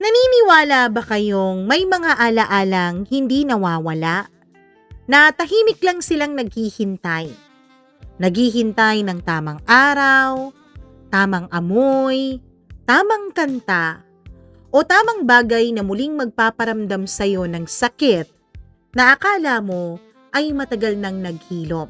Naniniwala ba kayong may mga alaalang hindi nawawala? Na tahimik lang silang naghihintay. Naghihintay ng tamang araw, tamang amoy, tamang kanta, o tamang bagay na muling magpaparamdam sa'yo ng sakit na akala mo ay matagal nang naghilom.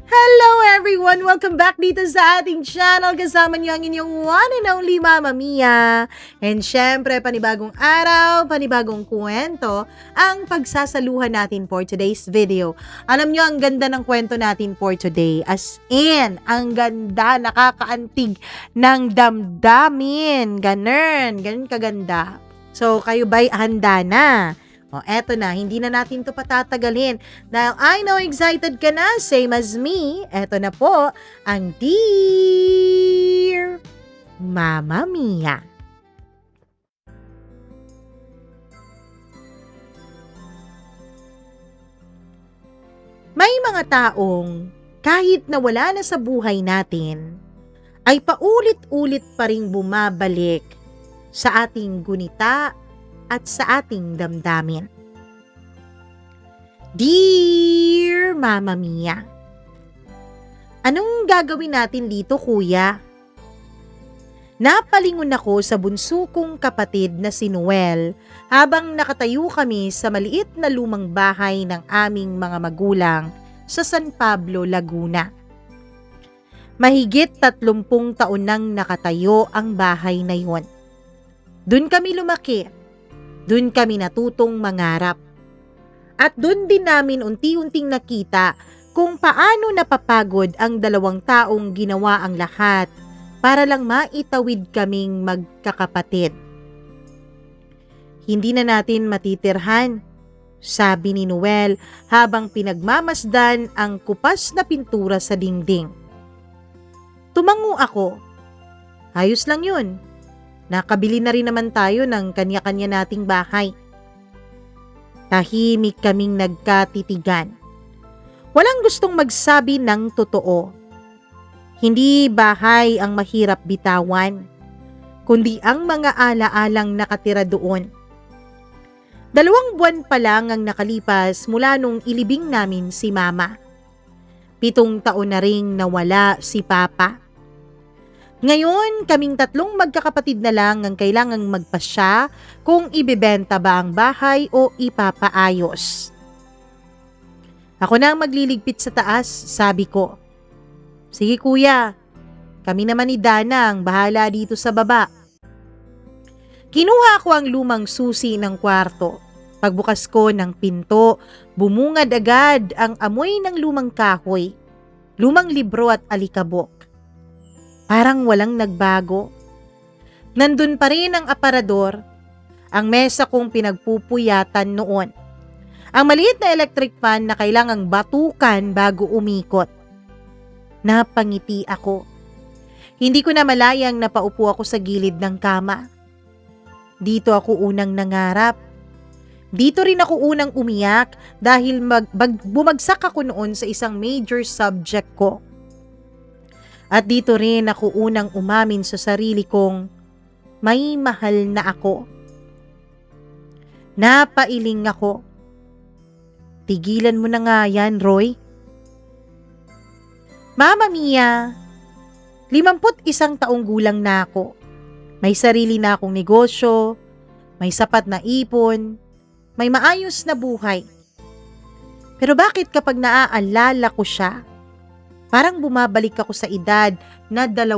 Hello everyone! Welcome back dito sa ating channel. Kasama niyo ang inyong one and only Mama Mia. And syempre, panibagong araw, panibagong kwento ang pagsasaluhan natin for today's video. Alam niyo, ang ganda ng kwento natin for today. As in, ang ganda, nakakaantig ng damdamin. Ganun kaganda. So, kayo ba'y handa na? O, eto na, hindi na natin to patatagalin. Dahil I know excited ka na, same as me. Eto na po, ang Dear Mama Mia. May mga taong kahit na wala na sa buhay natin, ay paulit-ulit pa ring bumabalik sa ating gunita at sa ating damdamin. Dear Mama Mia, anong gagawin natin dito, kuya? Napalingon ako sa bunso kong kapatid na si Noel habang nakatayo kami sa maliit na lumang bahay ng aming mga magulang sa San Pablo, Laguna. Mahigit 30 taon nang nakatayo ang bahay na yon. Doon kami lumaki. Doon kami natutong mangarap. At doon din namin unti-unting nakita kung paano napapagod ang dalawang taong ginawa ang lahat para lang maitawid kaming magkakapatid. Hindi na natin matitirhan, sabi ni Noel habang pinagmamasdan ang kupas na pintura sa dingding. Tumango ako. Ayos lang yun. Nakabili na rin naman tayo ng kanya-kanya nating bahay. Tahimik kaming nagkatitigan. Walang gustong magsabi ng totoo. Hindi bahay ang mahirap bitawan, kundi ang mga alaalang nakatira doon. 2 buwan pa lang ang nakalipas mula nung ilibing namin si Mama. 7 taon na ring nawala si Papa. Ngayon, kaming 3 magkakapatid na lang ang kailangang magpasya kung ibebenta ba ang bahay o ipapaayos. Ako na ang magliligpit sa taas, sabi ko. Sige kuya, kami naman ni Dana ang bahala dito sa baba. Kinuha ko ang lumang susi ng kwarto. Pagbukas ko ng pinto, bumungad agad ang amoy ng lumang kahoy, lumang libro at alikabok. Parang walang nagbago. Nandun pa rin ang aparador, ang mesa kong pinagpupuyatan noon, ang maliit na electric fan na kailangang batukan bago umikot. Napangiti ako. Hindi ko na malayang napaupo ako sa gilid ng kama. Dito ako unang nangarap. Dito rin ako unang umiyak dahil bumagsak ako noon sa isang major subject ko. At dito rin ako unang umamin sa sarili kong may mahal na ako. Napailing ako. Tigilan mo na nga yan, Roy. Mama Mia, 51 taong gulang na ako. May sarili na akong negosyo, may sapat na ipon, may maayos na buhay. Pero bakit kapag naaalala ko siya, parang bumabalik ako sa edad na 20.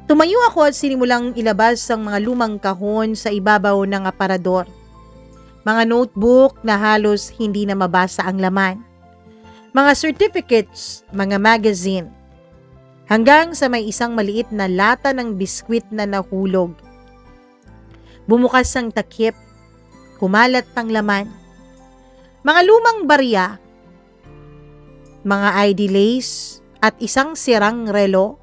Tumayo ako at sinimulang ilabas ang mga lumang kahon sa ibabaw ng aparador. Mga notebook na halos hindi na mabasa ang laman. Mga certificates, mga magazine. Hanggang sa may isang maliit na lata ng biskwit na nahulog. Bumukas ang takip, kumalat ang laman. Mga lumang barya, mga ID lace at isang sirang relo.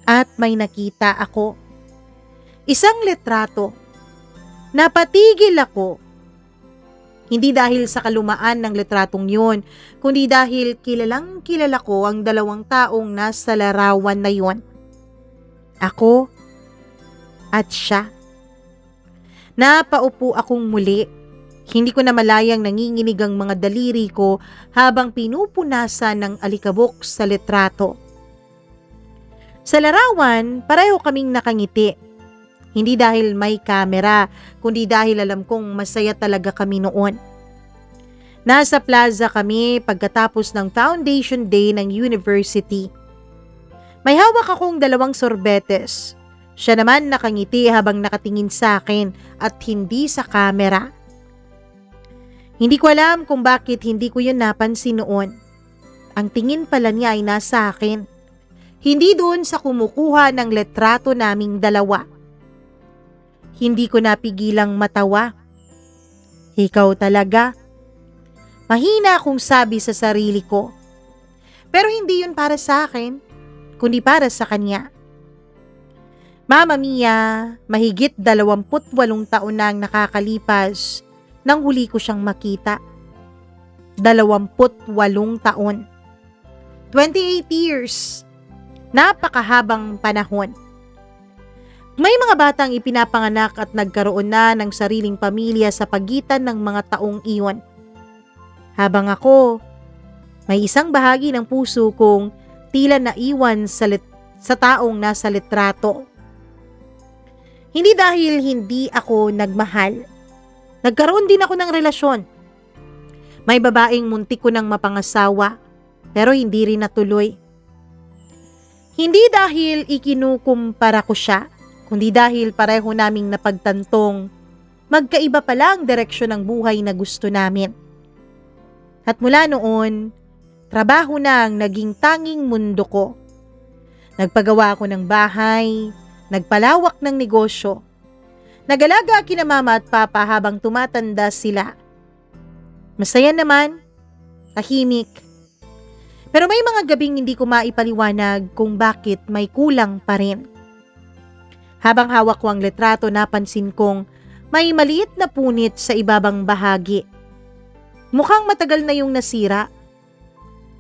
At may nakita ako. Isang litrato. Napatigil ako. Hindi dahil sa kalumaan ng litratong yun, kundi dahil kilalang kilala ko ang 2 taong nasa larawan na yun. Ako at siya. Napaupo akong muli. Hindi ko na malayang nanginginig ang mga daliri ko habang pinupunasan ng alikabok sa litrato. Sa larawan, pareho kaming nakangiti. Hindi dahil may kamera, kundi dahil alam kong masaya talaga kami noon. Nasa plaza kami pagkatapos ng foundation day ng university. May hawak akong 2 sorbetes. Siya naman nakangiti habang nakatingin sa akin at hindi sa camera. Hindi ko alam kung bakit hindi ko yun napansin noon. Ang tingin pala niya ay nasa akin. Hindi doon sa kumukuha ng litrato naming 2. Hindi ko napigilang matawa. Ikaw talaga. Mahina akong sabi sa sarili ko. Pero hindi yun para sa akin, kundi para sa kanya. Mama Mia, mahigit 28 taon na ang nakakalipas nang huli ko siyang makita. 28 taon. 28 years. Napakahabang panahon. May mga batang ipinapanganak at nagkaroon na ng sariling pamilya sa pagitan ng mga taong iyon. Habang ako, may isang bahagi ng puso kong tila naiwan sa taong nasa litrato. Hindi dahil hindi ako nagmahal. Nagkaroon din ako ng relasyon. May babaeng muntik ko nang mapangasawa, pero hindi rin natuloy. Hindi dahil ikinukumpara ko siya, kundi dahil pareho naming napagtantong magkaiba pala ang direksyon ng buhay na gusto namin. At mula noon, trabaho na ang naging tanging mundo ko. Nagpagawa ako ng bahay, nagpalawak ng negosyo, nag-alaga kina mama at papa habang tumatanda sila. Masaya naman, tahimik. Pero may mga gabing hindi ko maipaliwanag kung bakit may kulang pa rin. Habang hawak ko ang litrato, napansin kong may maliit na punit sa ibabang bahagi. Mukhang matagal na yung nasira.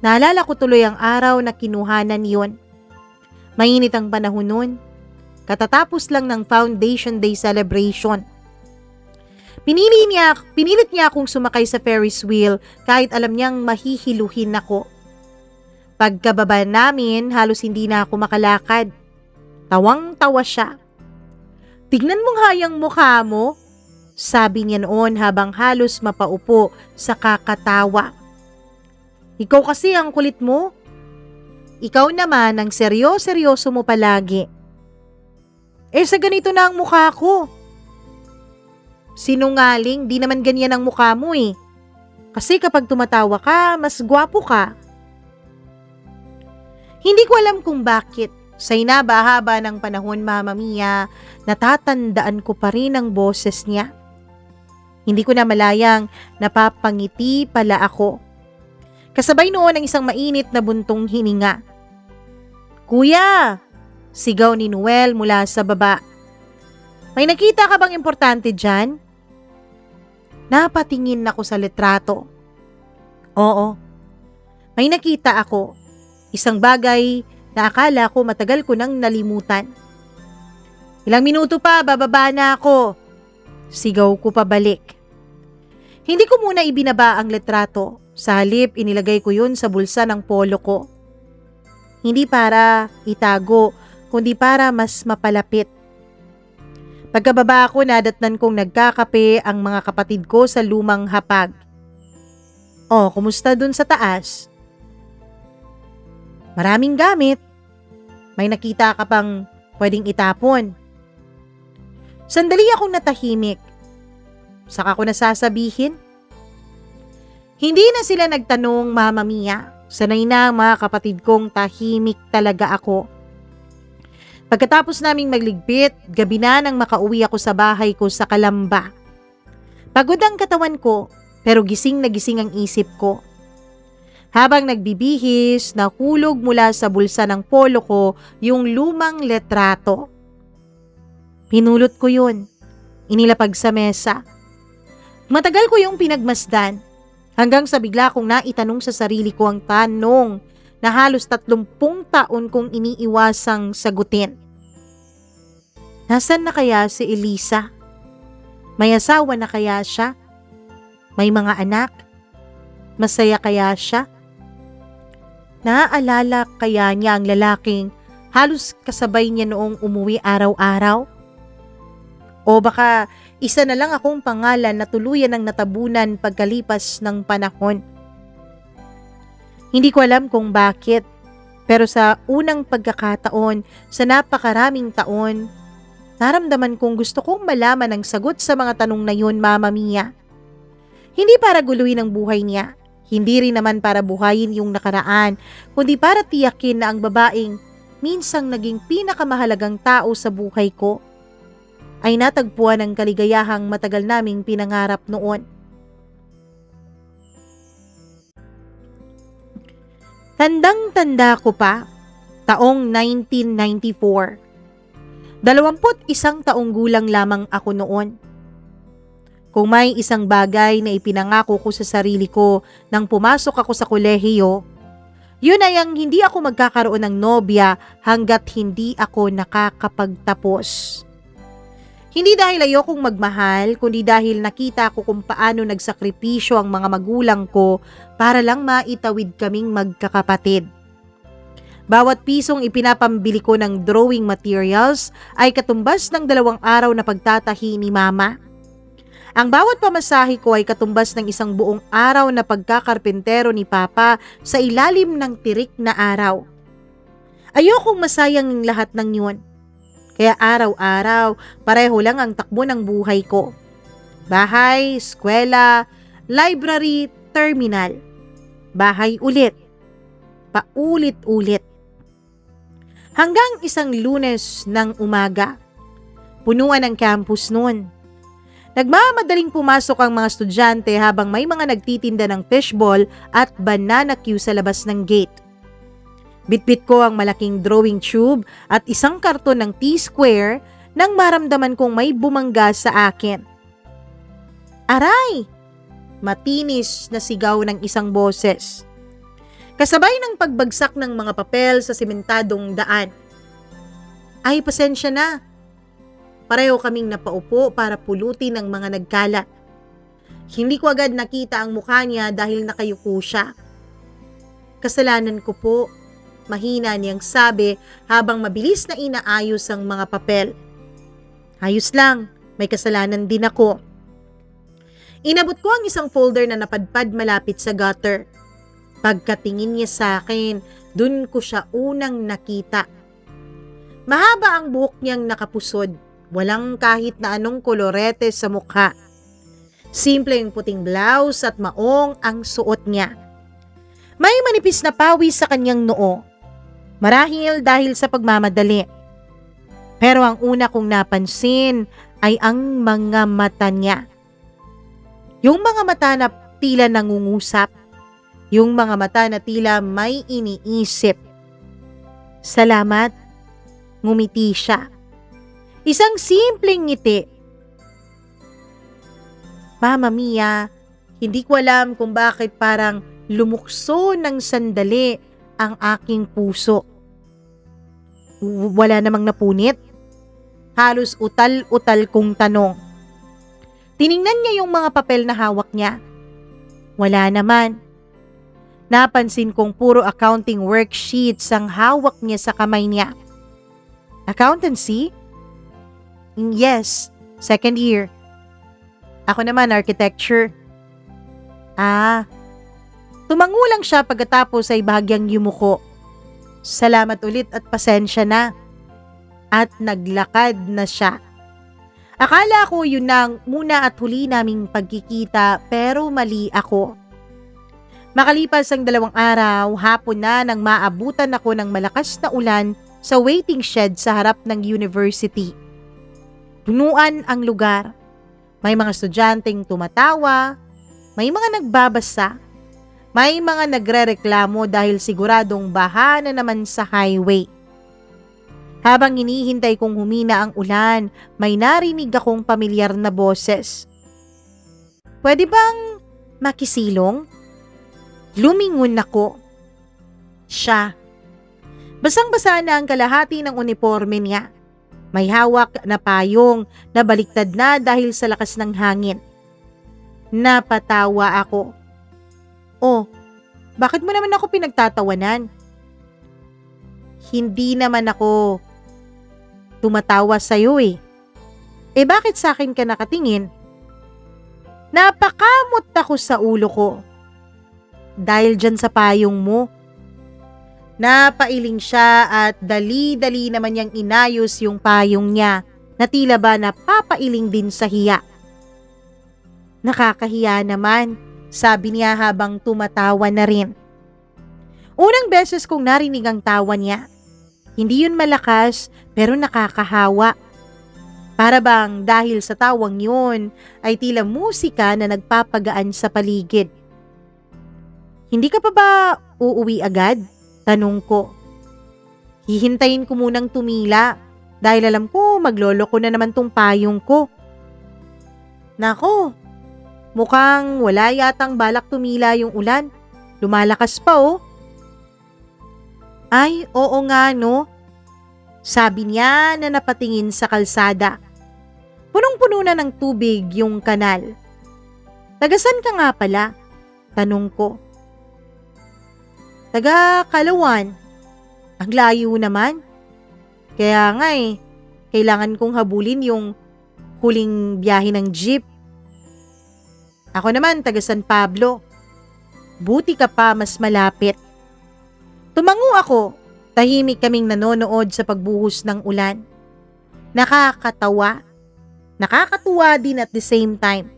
Naalala ko tuloy ang araw na kinuhanan yon. Mainit ang panahon nun. Katatapos lang ng Foundation Day celebration. Pinilit niya akong sumakay sa Ferris wheel kahit alam niyang mahihiluhin ako. Pagkababa namin, halos hindi na ako makalakad. Tawang-tawa siya. "Tignan mong hayang mukha mo," sabi niya noon habang halos mapaupo sa kakatawa. "Ikaw kasi ang kulit mo. Ikaw naman ang seryoso mo palagi. Sa ganito na ang mukha ko." "Sinungaling, di naman ganyan ang mukha mo eh. Kasi kapag tumatawa ka, mas gwapo ka." Hindi ko alam kung bakit. Sa inabahaba ng panahon, Mama Mia, natatandaan ko pa rin ang boses niya. Hindi ko na malayang napapangiti pala ako. Kasabay noon ang isang mainit na buntong hininga. "Kuya!" sigaw ni Noel mula sa baba. "May nakita ka bang importante dyan?" Napatingin ako sa litrato. Oo, may nakita ako. Isang bagay na akala ko matagal ko nang nalimutan. "Ilang minuto pa, bababa na ako," sigaw ko pabalik. Hindi ko muna ibinaba ang litrato. Sa halip, inilagay ko yun sa bulsa ng polo ko. Hindi para itago, kundi para mas mapalapit. Pagkababa ko, nadatnan kong nagkakape ang mga kapatid ko sa lumang hapag. "Oh, kumusta dun sa taas?" "Maraming gamit. May nakita ka pang pwedeng itapon." Sandali akong natahimik. Saka ko nasasabihin. Hindi na sila nagtanong, Mama Mia. Sanay na ang mga kapatid kong tahimik talaga ako. Pagkatapos naming magligpit, gabi na nang makauwi ako sa bahay ko sa Calamba. Pagod ang katawan ko, pero gising na gising ang isip ko. Habang nagbibihis, nahulog mula sa bulsa ng polo ko yung lumang litrato. Pinulot ko yun. Inilapag sa mesa. Matagal ko yung pinagmasdan. Hanggang sa bigla kong naitanong sa sarili ko ang tanong na halos 30 taon kong iniiwasang sagutin. Nasaan na kaya si Elisa? May asawa na kaya siya? May mga anak? Masaya kaya siya? Naaalala kaya niya ang lalaking halos kasabay niya noong umuwi araw-araw? O baka isa na lang akong pangalan na tuluyan ng natabunan pagkalipas ng panahon. Hindi ko alam kung bakit, pero sa unang pagkakataon sa napakaraming taon, naramdaman kong gusto kong malaman ang sagot sa mga tanong na yun, Mama Mia. Hindi para guluhin ang buhay niya, hindi rin naman para buhayin yung nakaraan, kundi para tiyakin na ang babaeng minsang naging pinakamahalagang tao sa buhay ko ay natagpuan ng kaligayahang matagal naming pinangarap noon. Tandang-tanda ko pa, taong 1994. 21 taong gulang lamang ako noon. Kung may isang bagay na ipinangako ko sa sarili ko nang pumasok ako sa kolehiyo, yun ay ang hindi ako magkakaroon ng nobya hanggat hindi ako nakakapagtapos. Hindi dahil ayokong magmahal, kundi dahil nakita ko kung paano nagsakripisyo ang mga magulang ko para lang maitawid kaming magkakapatid. Bawat pisong ipinapambili ko ng drawing materials ay katumbas ng 2 araw na pagtatahi ni Mama. Ang bawat pamasahe ko ay katumbas ng 1 buong araw na pagkakarpentero ni Papa sa ilalim ng tirik na araw. Ayokong masayang ang lahat ng yun. Kaya araw-araw, pareho lang ang takbo ng buhay ko. Bahay, eskwela, library, terminal. Bahay ulit. Paulit-ulit. Hanggang isang Lunes ng umaga. Punuan ang campus noon. Nagmamadaling pumasok ang mga estudyante habang may mga nagtitinda ng fishball at banana queue sa labas ng gate. Bitbit ko ang malaking drawing tube at 1 karton ng T-square nang maramdaman kong may bumangga sa akin. Aray! Matinis na sigaw ng isang boses. Kasabay ng pagbagsak ng mga papel sa simentadong daan. Ay, pasensya na. Pareho kaming napaupo para pulutin ang mga nagkalat. Hindi ko agad nakita ang mukha niya dahil nakayuko siya. Kasalanan ko po, mahina niyang sabi habang mabilis na inaayos ang mga papel. Ayos lang, may kasalanan din ako. Inabot ko ang isang folder na napadpad malapit sa gutter. Pagkatingin niya sa akin, dun ko siya unang nakita. Mahaba ang buhok niyang nakapusod, walang kahit na anong kolorete sa mukha. Simpleng puting blouse at maong ang suot niya. May manipis na pawis sa kanyang noo. Marahil dahil sa pagmamadali. Pero ang una kong napansin ay ang mga mata niya. Yung mga mata na tila nangungusap. Yung mga mata na tila may iniisip. Salamat. Ngumiti siya. Isang simpleng ngiti. Mama Mia, hindi ko alam kung bakit parang lumukso ng sandali ang aking puso. Wala namang napunit. Halos utal-utal kong tanong. Tiningnan niya yung mga papel na hawak niya. Wala naman. Napansin kong puro accounting worksheets ang hawak niya sa kamay niya. Accountancy? Yes, 2nd year. Ako naman architecture. Tumango lang siya pagkatapos ay bahagyang yumuko. Salamat ulit at pasensya na. At naglakad na siya. Akala ko yun ang muna at huli naming pagkikita pero mali ako. Makalipas ang 2 araw, hapon na nang maabutan ako ng malakas na ulan sa waiting shed sa harap ng university. Punuan ang lugar. May mga estudyanteng tumatawa, may mga nagbabasa, may mga nagrereklamo dahil siguradong baha na naman sa highway. Habang hinihintay kong humina ang ulan, may narinig akong pamilyar na boses. Pwede bang makisilong? Lumingon ako. Siya. Basang-basa na ang kalahati ng uniforme niya. May hawak na payong na baliktad na dahil sa lakas ng hangin. Napatawa ako. Oh, bakit mo naman ako pinagtatawanan? Hindi naman ako tumatawa sa'yo eh. Eh bakit sa akin ka nakatingin? Napakamot ako sa ulo ko. Dahil dyan sa payong mo. Napailing siya at dali-dali naman niyang inayos yung payong niya na tila ba napapailing din sa hiya. Nakakahiya naman, sabi niya habang tumatawa na rin. Unang beses kong narinig ang tawa niya. Hindi yun malakas pero nakakahawa. Para bang dahil sa tawang yun ay tila musika na nagpapagaan sa paligid. Hindi ka pa ba uuwi agad? Tanong ko. Hihintayin ko munang tumila dahil alam ko magloloko na naman tong payong ko. Nako, mukhang wala yatang balak tumila yung ulan. Lumalakas pa oh. Ay, oo nga no. Sabi niya na napatingin sa kalsada. Punong-puno na ng tubig yung kanal. Tagasan ka nga pala? Tanong ko. Taga Kalawan. Ang layo naman. Kaya nga kailangan kong habulin yung huling biyahe ng jeep. Ako naman taga San Pablo. Buti ka pa mas malapit. Tumango ako. Tahimik kaming nanonood sa pagbuhos ng ulan. Nakakatawa. Nakakatuwa din at the same time.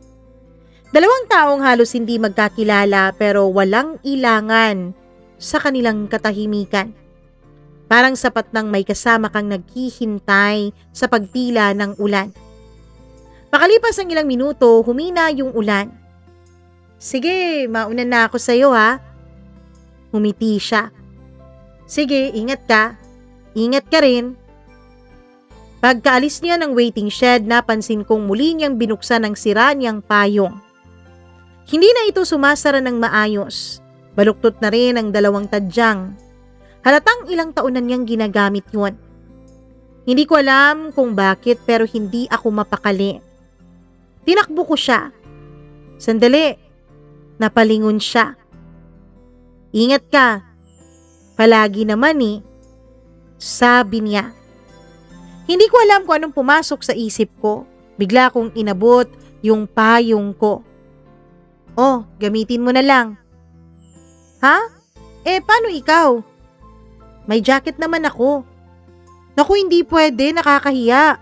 Dalawang taong halos hindi magkakilala pero walang ilangan sa kanilang katahimikan. Parang sapat nang may kasama kang naghihintay sa pagtila ng ulan. Makalipas ang ilang minuto, humina yung ulan. Sige, mauna na ako sa'yo ha. Humiti siya. Sige, ingat ka. Ingat ka rin. Pagkaalis niya ng waiting shed, napansin kong muli niyang binuksan ang sira niyang payong. Hindi na ito sumasara ng maayos. Baluktot na rin ang dalawang tadyang. Halatang ilang taon na niyang ginagamit yun. Hindi ko alam kung bakit pero hindi ako mapakali. Tinakbo ko siya. Sandali. Napalingon siya. Ingat ka. Palagi naman sabi niya. Hindi ko alam kung anong pumasok sa isip ko. Bigla kong inabot yung payong ko. Oh, gamitin mo na lang. Ha? Paano ikaw? May jacket naman ako. Naku, hindi pwede, nakakahiya.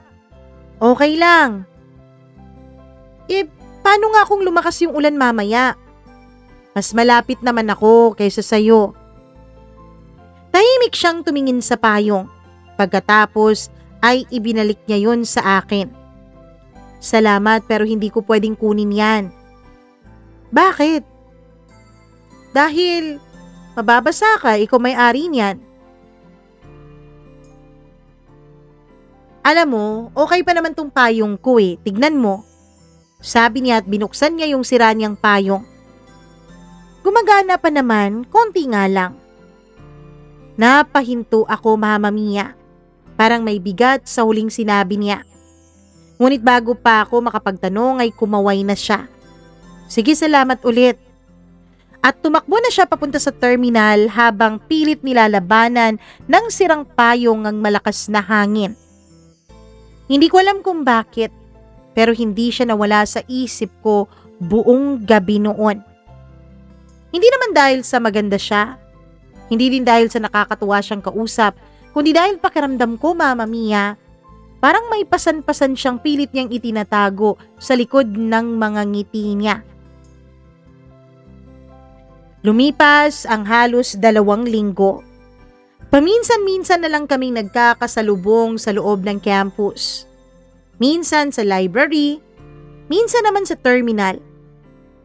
Okay lang. Paano nga kung lumakas yung ulan mamaya? Mas malapit naman ako kaysa sayo. Tahimik siyang tumingin sa payong. Pagkatapos ay ibinalik niya yun sa akin. Salamat pero hindi ko pwedeng kunin yan. Bakit? Dahil mababasa ka, ikaw may-ari niyan. Alam mo, okay pa naman tong payong ko tignan mo. Sabi niya at binuksan niya yung sira niyang payong. Gumagana pa naman, konti nga lang. Napahinto ako, Mama Mia. Parang may bigat sa huling sinabi niya. Ngunit bago pa ako makapagtanong ay kumaway na siya. Sige, salamat ulit. At tumakbo na siya papunta sa terminal habang pilit nilalabanan ng sirang payong ang malakas na hangin. Hindi ko alam kung bakit, pero hindi siya nawala sa isip ko buong gabi noon. Hindi naman dahil sa maganda siya, hindi din dahil sa nakakatuwa siyang kausap, kundi dahil pakiramdam ko, Mama Mia, parang may pasan-pasan siyang pilit niyang itinatago sa likod ng mga ngiti niya. Lumipas ang halos 2 linggo. Paminsan-minsan na lang kaming nagkakasalubong sa loob ng campus. Minsan sa library, minsan naman sa terminal.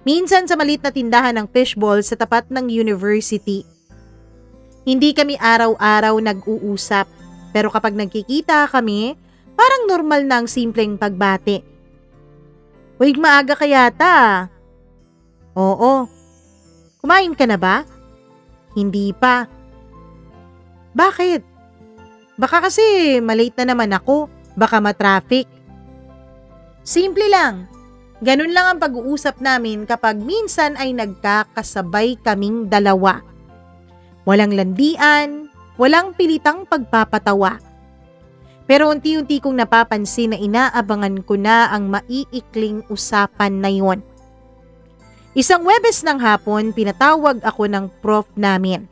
Minsan sa maliit na tindahan ng fishball sa tapat ng university. Hindi kami araw-araw nag-uusap, pero kapag nagkikita kami, parang normal na ang simpleng pagbati. Huwag maaga ka yata. Oo. Kumain ka na ba? Hindi pa. Bakit? Baka kasi malate na naman ako. Baka matraffic. Simple lang. Ganun lang ang pag-uusap namin kapag minsan ay nagkakasabay kaming dalawa. Walang landian, walang pilitang pagpapatawa. Pero unti-unti kong napapansin na inaabangan ko na ang maiikling usapan na yon. Isang Huwebes ng hapon, pinatawag ako ng prof namin.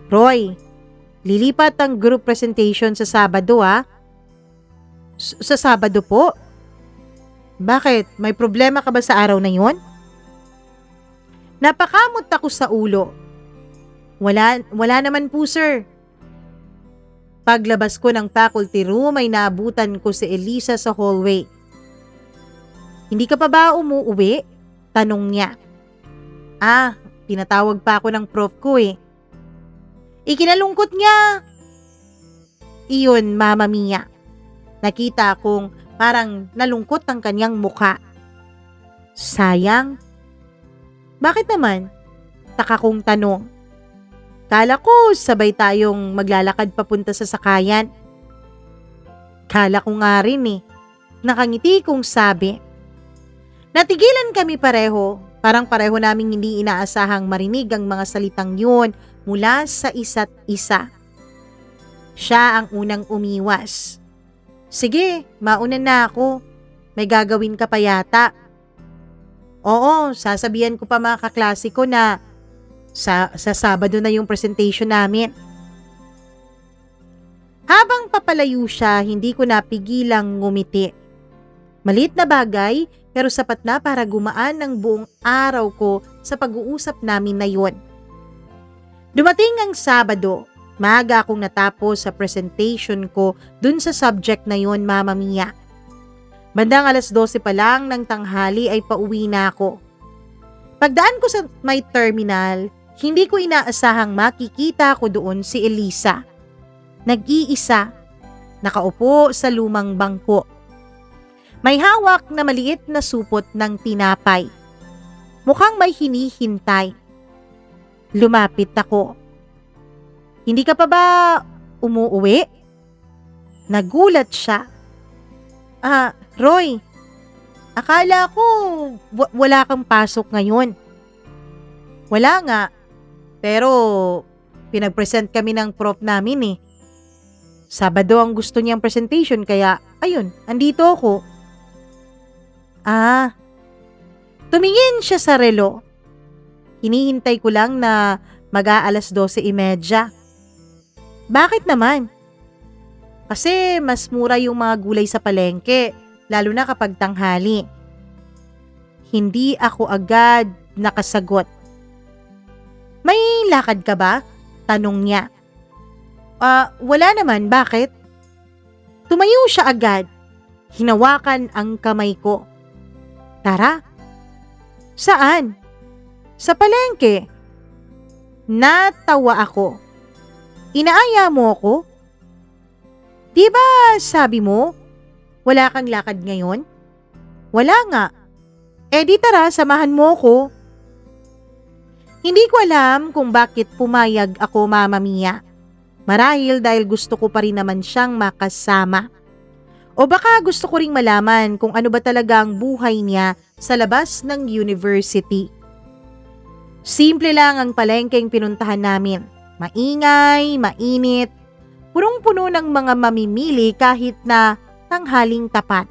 Roy, lilipat ang group presentation sa Sabado ha? Sa Sabado po? Bakit? May problema ka ba sa araw na yon? Napakamot ako sa ulo. Wala naman po sir. Paglabas ko ng faculty room ay naabutan ko si Elisa sa hallway. Hindi ka pa ba umuuwi? Tanong niya. Pinatawag pa ako ng prof ko eh. Ikinalungkot niya. Iyon, Mama Mia. Nakita kong parang nalungkot ang kanyang mukha. Sayang. Bakit naman? Taka kong tanong. Kala ko sabay tayong maglalakad papunta sa sakayan. Kala ko nga rin eh. Nakangiti kong sabi. Natigilan kami pareho. Parang pareho naming hindi inaasahang marinig ang mga salitang yun mula sa isa't isa. Siya ang unang umiwas. Sige, mauna na ako. May gagawin ka pa yata. Oo, sasabihan ko pa mga kaklase ko na sa Sabado na yung presentation namin. Habang papalayo siya, hindi ko napigilang ngumiti. Maliit na bagay, pero sapat na para gumaan ang buong araw ko sa pag-uusap namin na yun. Dumating ang Sabado, maaga akong natapos sa presentation ko dun sa subject na yun, Mama Mia. Bandang 12:00 pa lang ng tanghali ay pauwi na ako. Pagdaan ko sa may terminal, hindi ko inaasahang makikita ko doon si Elisa. Nag-iisa, nakaupo sa lumang bangko. May hawak na maliit na supot ng tinapay. Mukhang may hinihintay. Lumapit ako. Hindi ka pa ba umuuwi? Nagulat siya. Roy, akala ko wala kang pasok ngayon. Wala nga. Pero, pinag-present kami ng prof namin eh. Sabado ang gusto niyang presentation kaya, ayun, andito ako. Tumingin siya sa relo. Hinihintay ko lang na mag-aalas 12:30. Bakit naman? Kasi mas mura yung mga gulay sa palengke, lalo na kapag tanghali. Hindi ako agad nakasagot. May lakad ka ba? Tanong niya. Wala naman, bakit? Tumayo siya agad. Hinawakan ang kamay ko. Tara. Saan? Sa palengke. Natawa ako. Inaaya mo ako? Di ba sabi mo, wala kang lakad ngayon? Wala nga. Di tara, samahan mo ko. Hindi ko alam kung bakit pumayag ako, Mama Mia. Marahil dahil gusto ko pa rin naman siyang makasama. O baka gusto ko ring malaman kung ano ba talaga ang buhay niya sa labas ng university. Simple lang ang palengkeng pinuntahan namin. Maingay, mainit, punong-puno ng mga mamimili kahit na tanghaling tapat.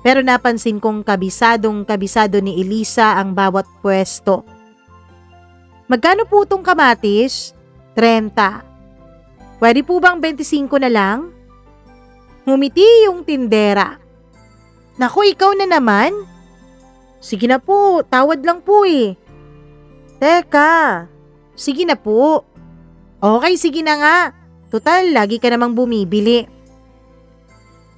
Pero napansin kong kabisado ni Elisa ang bawat pwesto. Magkano po itong kamatis? 30. Pwede po bang 25 na lang? Humiti yung tindera. Naku, ikaw na naman? Sige na po, tawad lang po eh. Teka, sige na po. Okay, sige na nga. Total, lagi ka namang bumibili.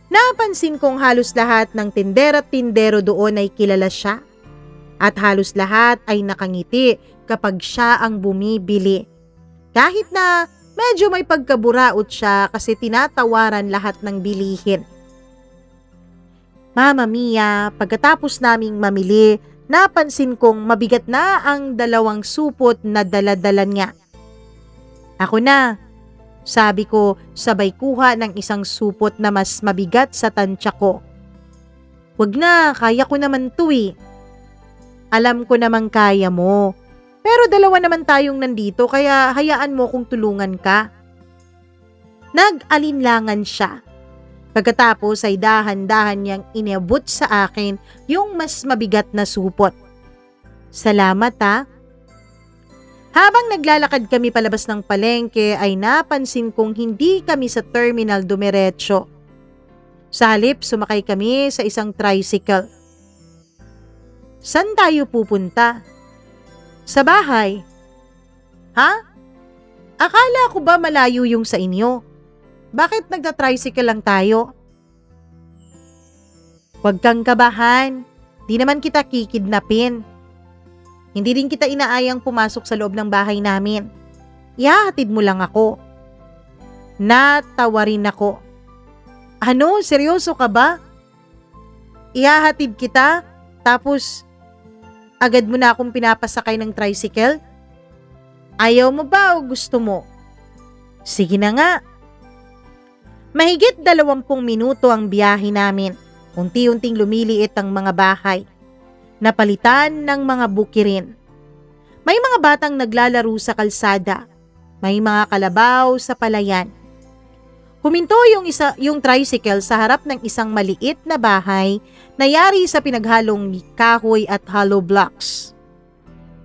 Napansin kong halos lahat ng tindera at tindero doon ay kilala siya. At halos lahat ay nakangiti kapag siya ang bumibili. Kahit na medyo may pagkaburaot siya kasi tinatawaran lahat ng bilihin. Mama Mia, pagkatapos naming mamili, napansin kong mabigat na ang 2 supot na dala-dala niya. Ako na. Sabi ko sabay kuha ng isang supot na mas mabigat sa tansya ko. Wag na, kaya ko naman to eh. Alam ko namang kaya mo. Pero dalawa naman tayong nandito kaya hayaan mo kung tulungan ka. Nag-alinlangan siya. Pagkatapos ay dahan-dahan niyang inabot sa akin yung mas mabigat na supot. Salamat ha. Habang naglalakad kami palabas ng palengke ay napansin kong hindi kami sa terminal dumiretso. Sa halip sumakay kami sa isang tricycle. Saan tayo pupunta? Sa bahay. Ha? Akala ko ba malayo yung sa inyo? Bakit nagta-tricycle lang tayo? Huwag kang kabahan. Di naman kita kikidnapin. Hindi rin kita inaayang pumasok sa loob ng bahay namin. Ihahatid mo lang ako. Natawa rin ako. Ano? Seryoso ka ba? Ihahatid kita? Tapos, agad mo na akong pinapasakay ng tricycle? Ayaw mo ba o gusto mo? Sige na nga. Mahigit 20 minuto ang biyahe namin. Unti-unting lumiliit ang mga bahay. Napalitan ng mga bukirin. May mga batang naglalaro sa kalsada. May mga kalabaw sa palayan. Huminto yung tricycle sa harap ng isang maliit na bahay na yari sa pinaghalong kahoy at hollow blocks.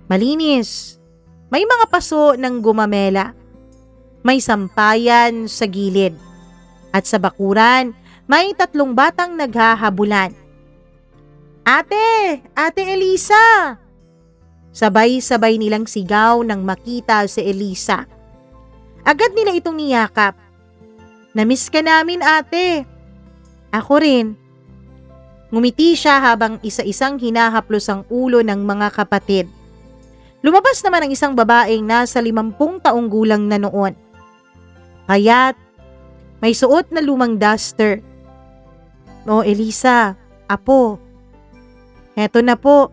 Malinis. May mga paso ng gumamela. May sampayan sa gilid. At sa bakuran, may 3 batang naghahabulan. Ate! Ate Elisa! Sabay-sabay nilang sigaw nang makita si Elisa. Agad nila itong niyakap. Namiss ka namin, ate. Ako rin. Ngumiti siya habang isa-isang hinahaplos ang ulo ng mga kapatid. Lumabas naman ang isang babaeng nasa 50 taong gulang na noon. Payat, may suot na lumang duster. O Elisa, apo. Heto na po.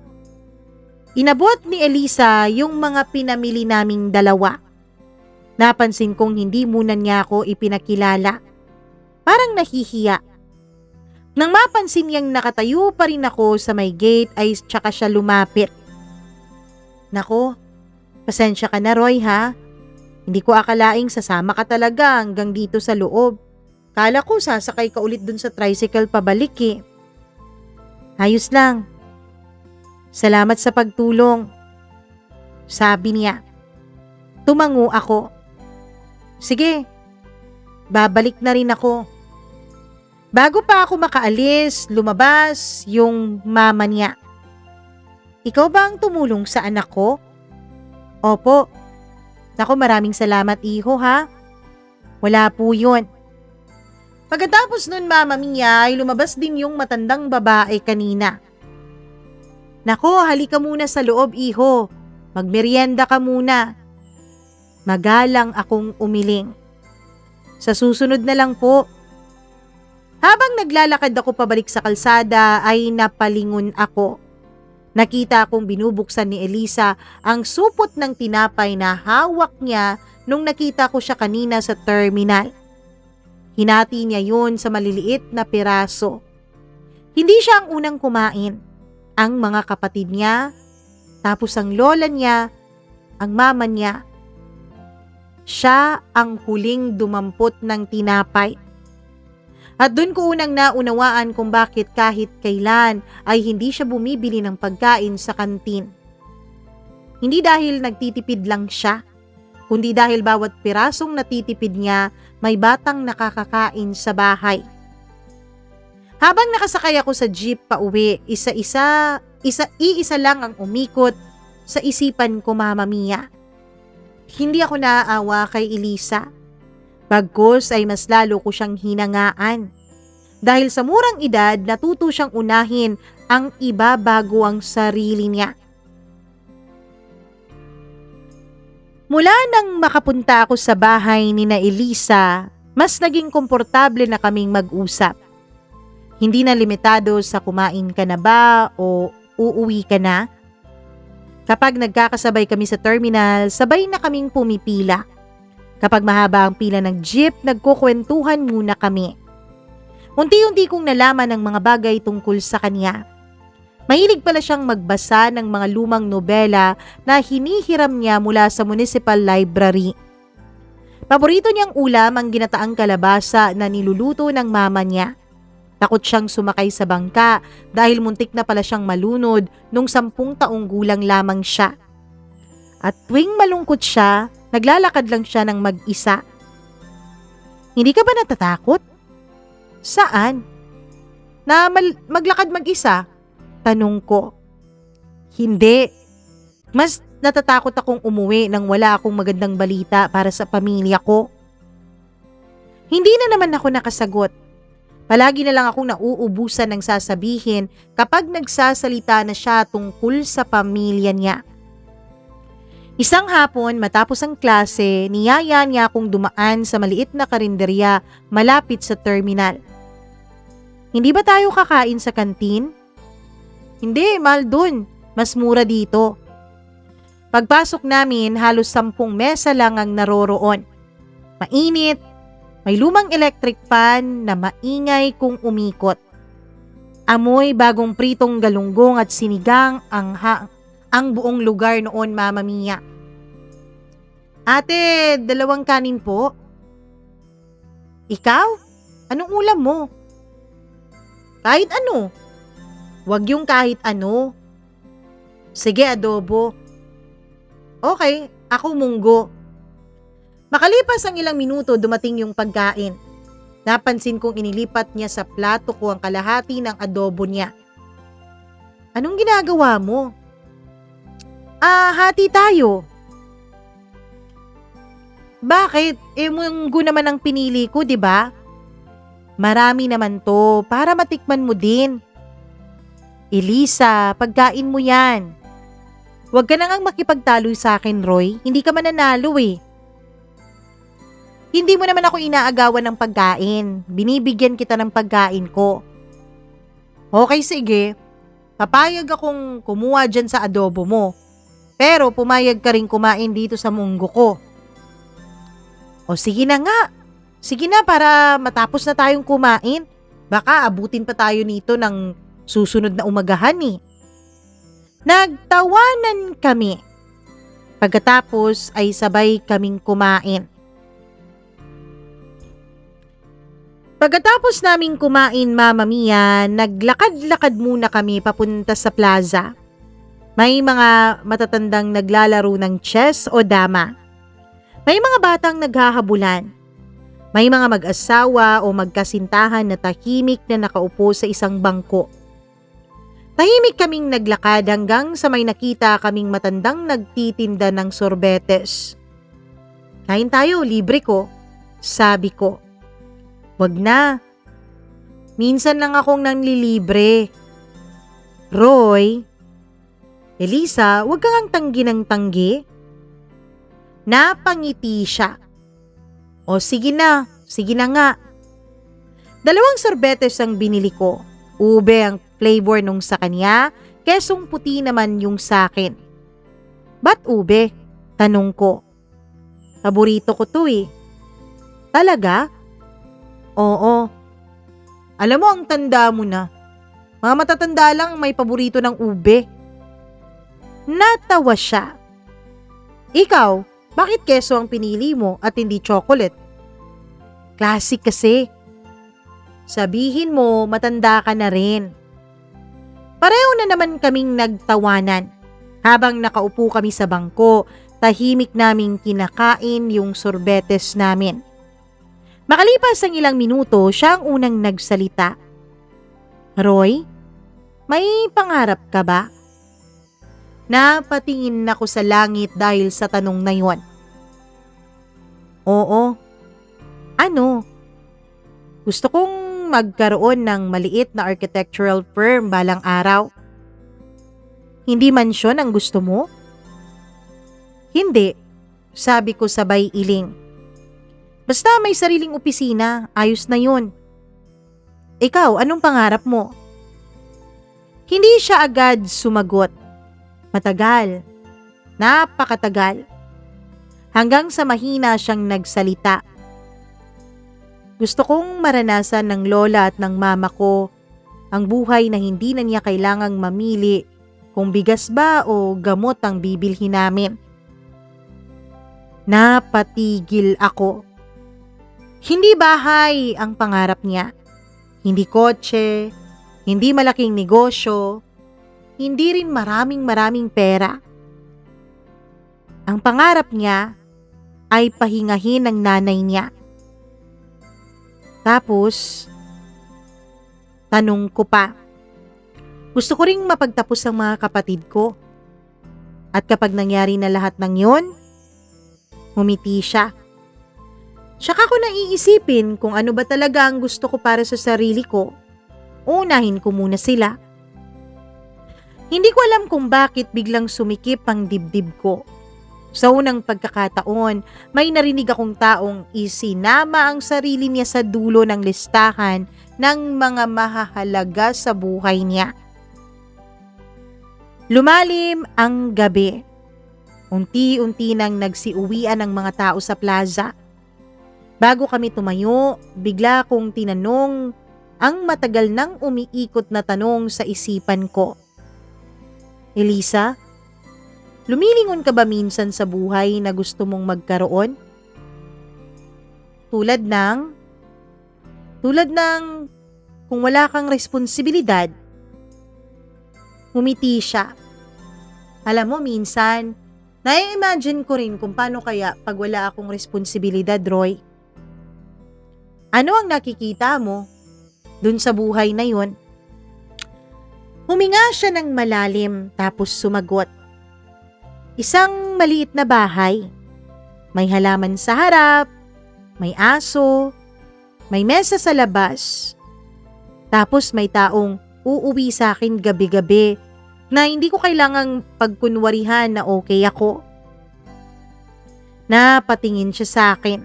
Inabot ni Elisa yung mga pinamili naming 2. Napansin kong hindi muna niya ako ipinakilala. Parang nahihiya. Nang mapansin niyang nakatayo pa rin ako sa may gate ay tsaka siya lumapit. Nako, pasensya ka na Roy ha. Hindi ko akalaing sasama ka talaga hanggang dito sa loob. Kala ko sasakay ka ulit dun sa tricycle pabalik eh. Ayos lang. Salamat sa pagtulong. Sabi niya. Tumango ako. Sige, babalik na rin ako. Bago pa ako makaalis, lumabas yung mama niya. Ikaw ba ang tumulong sa anak ko? Opo. Naku, maraming salamat iho ha. Wala po yun. Pagkatapos nun mama niya ay lumabas din yung matandang babae kanina. Nako, halika muna sa loob iho. Magmerienda ka muna. Magalang akong umiling. Sa susunod na lang po. Habang naglalakad ako pabalik sa kalsada ay napalingon ako. Nakita akong binubuksan ni Elisa ang supot ng tinapay na hawak niya nung nakita ko siya kanina sa terminal. Hinati niya yun sa maliliit na piraso. Hindi siya ang unang kumain. Ang mga kapatid niya, tapos ang lola niya, ang mama niya. Siya ang huling dumampot ng tinapay. At doon ko unang naunawaan kung bakit kahit kailan ay hindi siya bumibili ng pagkain sa kantin. Hindi dahil nagtitipid lang siya, kundi dahil bawat pirasong natitipid niya may batang nakakakain sa bahay. Habang nakasakay ako sa jeep pauwi, iisa lang ang umikot sa isipan ko, Mama Mia. Hindi ako naaawa kay Elisa. Bagkus ay mas lalo ko siyang hinangaan. Dahil sa murang edad, natuto siyang unahin ang iba bago ang sarili niya. Mula nang makapunta ako sa bahay ni na Elisa, mas naging komportable na kaming mag-usap. Hindi na limitado sa kumain ka na ba o uuwi ka na. Kapag nagkakasabay kami sa terminal, sabay na kaming pumipila. Kapag mahaba ang pila ng jeep, nagkukwentuhan muna kami. Unti-unti kong nalaman ang mga bagay tungkol sa kanya. Mahilig pala siyang magbasa ng mga lumang nobela na hinihiram niya mula sa municipal library. Paborito niyang ulam ang ginataang kalabasa na niluluto ng mama niya. Takot siyang sumakay sa bangka dahil muntik na pala siyang malunod nung 10 taong gulang lamang siya. At tuwing malungkot siya, naglalakad lang siya ng mag-isa. Hindi ka ba natatakot? Saan? Na maglakad mag-isa? Tanong ko. Hindi. Mas natatakot akong umuwi nang wala akong magandang balita para sa pamilya ko. Hindi na naman ako nakasagot. Palagi na lang akong nauubusan ng sasabihin kapag nagsasalita na siya tungkol sa pamilya niya. Isang hapon matapos ang klase, niyaya niya akong dumaan sa maliit na karinderya malapit sa terminal. Hindi ba tayo kakain sa kantin? Hindi, mahal dun. Mas mura dito. Pagpasok namin, halos 10 mesa lang ang naroroon. Mainit, may lumang electric fan na maingay kung umikot. Amoy bagong pritong galunggong at sinigang ang buong lugar noon, Mama Mia. Ate, 2 kanin po. Ikaw? Anong ulam mo? Kahit ano. Wag yung kahit ano. Sige, adobo. Okay, ako munggo. Makalipas ang ilang minuto, dumating yung pagkain. Napansin kong inilipat niya sa plato ko ang kalahati ng adobo niya. Anong ginagawa mo? Hati tayo. Bakit? Munggo naman ang pinili ko, di ba? Marami naman to, para matikman mo din. Elisa, pagkain mo yan. Huwag ka na ngang makipagtalo sa akin, Roy. Hindi ka mananalo eh. Hindi mo naman ako inaagawan ng pagkain. Binibigyan kita ng pagkain ko. Okay, sige. Papayag akong kumuha dyan sa adobo mo. Pero pumayag ka rin kumain dito sa munggo ko. O sige na nga. Sige na para matapos na tayong kumain. Baka abutin pa tayo nito ng susunod na umagahan eh. Nagtawanan kami. Pagkatapos ay sabay kaming kumain. Pagkatapos naming kumain, Mama Mia, naglakad-lakad muna kami papunta sa plaza. May mga matatandang naglalaro ng chess o dama. May mga batang naghahabulan. May mga mag-asawa o magkasintahan na tahimik na nakaupo sa isang bangko. Tahimik kaming naglakad hanggang sa may nakita kaming matandang nagtitinda ng sorbetes. Kain tayo, libre ko. Sabi ko. Wag na. Minsan lang akong nanlilibre. Roy. Elisa, wag kang tanggi ng tanggi. Napangiti siya. O sige na nga. 2 sorbetes ang binili ko. Ube ang flavor nung sa kanya, kesong puti naman yung sa akin. Ba't ube? Tanong ko. Paborito ko to eh. Talaga? Oo. Alam mo, ang tanda mo na. Mga matatanda lang may paborito ng ube. Natawa siya. Ikaw, bakit keso ang pinili mo at hindi chocolate? Classic kasi. Sabihin mo, matanda ka na rin. Pareho na naman kaming nagtawanan. Habang nakaupo kami sa bangko, tahimik naming kinakain yung sorbetes namin. Makalipas ang ilang minuto, siya ang unang nagsalita. Roy, may pangarap ka ba? Napatingin ako sa langit dahil sa tanong na yon. Oo. Ano? Gusto kong magkaroon ng maliit na architectural firm balang araw. Hindi mansyon ang gusto mo? Hindi, sabi ko sabay iling. Basta may sariling opisina, ayos na yun. Ikaw, anong pangarap mo? Hindi siya agad sumagot. Matagal. Napakatagal. hanggang sa mahina siyang nagsalita. Gusto kong maranasan ng lola at ng mama ko ang buhay na hindi na niya kailangang mamili kung bigas ba o gamot ang bibilhin namin. Napatigil ako. Hindi bahay ang pangarap niya. Hindi kotse, hindi malaking negosyo, hindi rin maraming pera. Ang pangarap niya ay pahingahin ng nanay niya. Tapos, tanong ko pa, gusto ko ring mapagtapos ang mga kapatid ko. At kapag nangyari na lahat ng yon, humiti siya. Tsaka ko naiisipin kung ano ba talaga ang gusto ko para sa sarili ko. Unahin ko muna sila. Hindi ko alam kung bakit biglang sumikip ang dibdib ko. Sa unang pagkakataon, may narinig akong taong isinama ang sarili niya sa dulo ng listahan ng mga mahahalaga sa buhay niya. Lumalim ang gabi. Unti-unti nang nagsiuwian ang mga tao sa plaza. Bago kami tumayo, bigla kong tinanong ang matagal nang umiikot na tanong sa isipan ko. Elisa, lumilingon ka ba minsan sa buhay na gusto mong magkaroon? Tulad ng kung wala kang responsibilidad. Humiti siya. Alam mo minsan, nai-imagine ko rin kung paano kaya pag wala akong responsibilidad, Roy. Ano ang nakikita mo dun sa buhay na yun? Huminga siya ng malalim tapos sumagot. Isang maliit na bahay. May halaman sa harap, may aso, may mesa sa labas. Tapos may taong uuwi sa akin gabi-gabi na hindi ko kailangang pagkunwarihan na okay ako. Napatingin siya sa akin.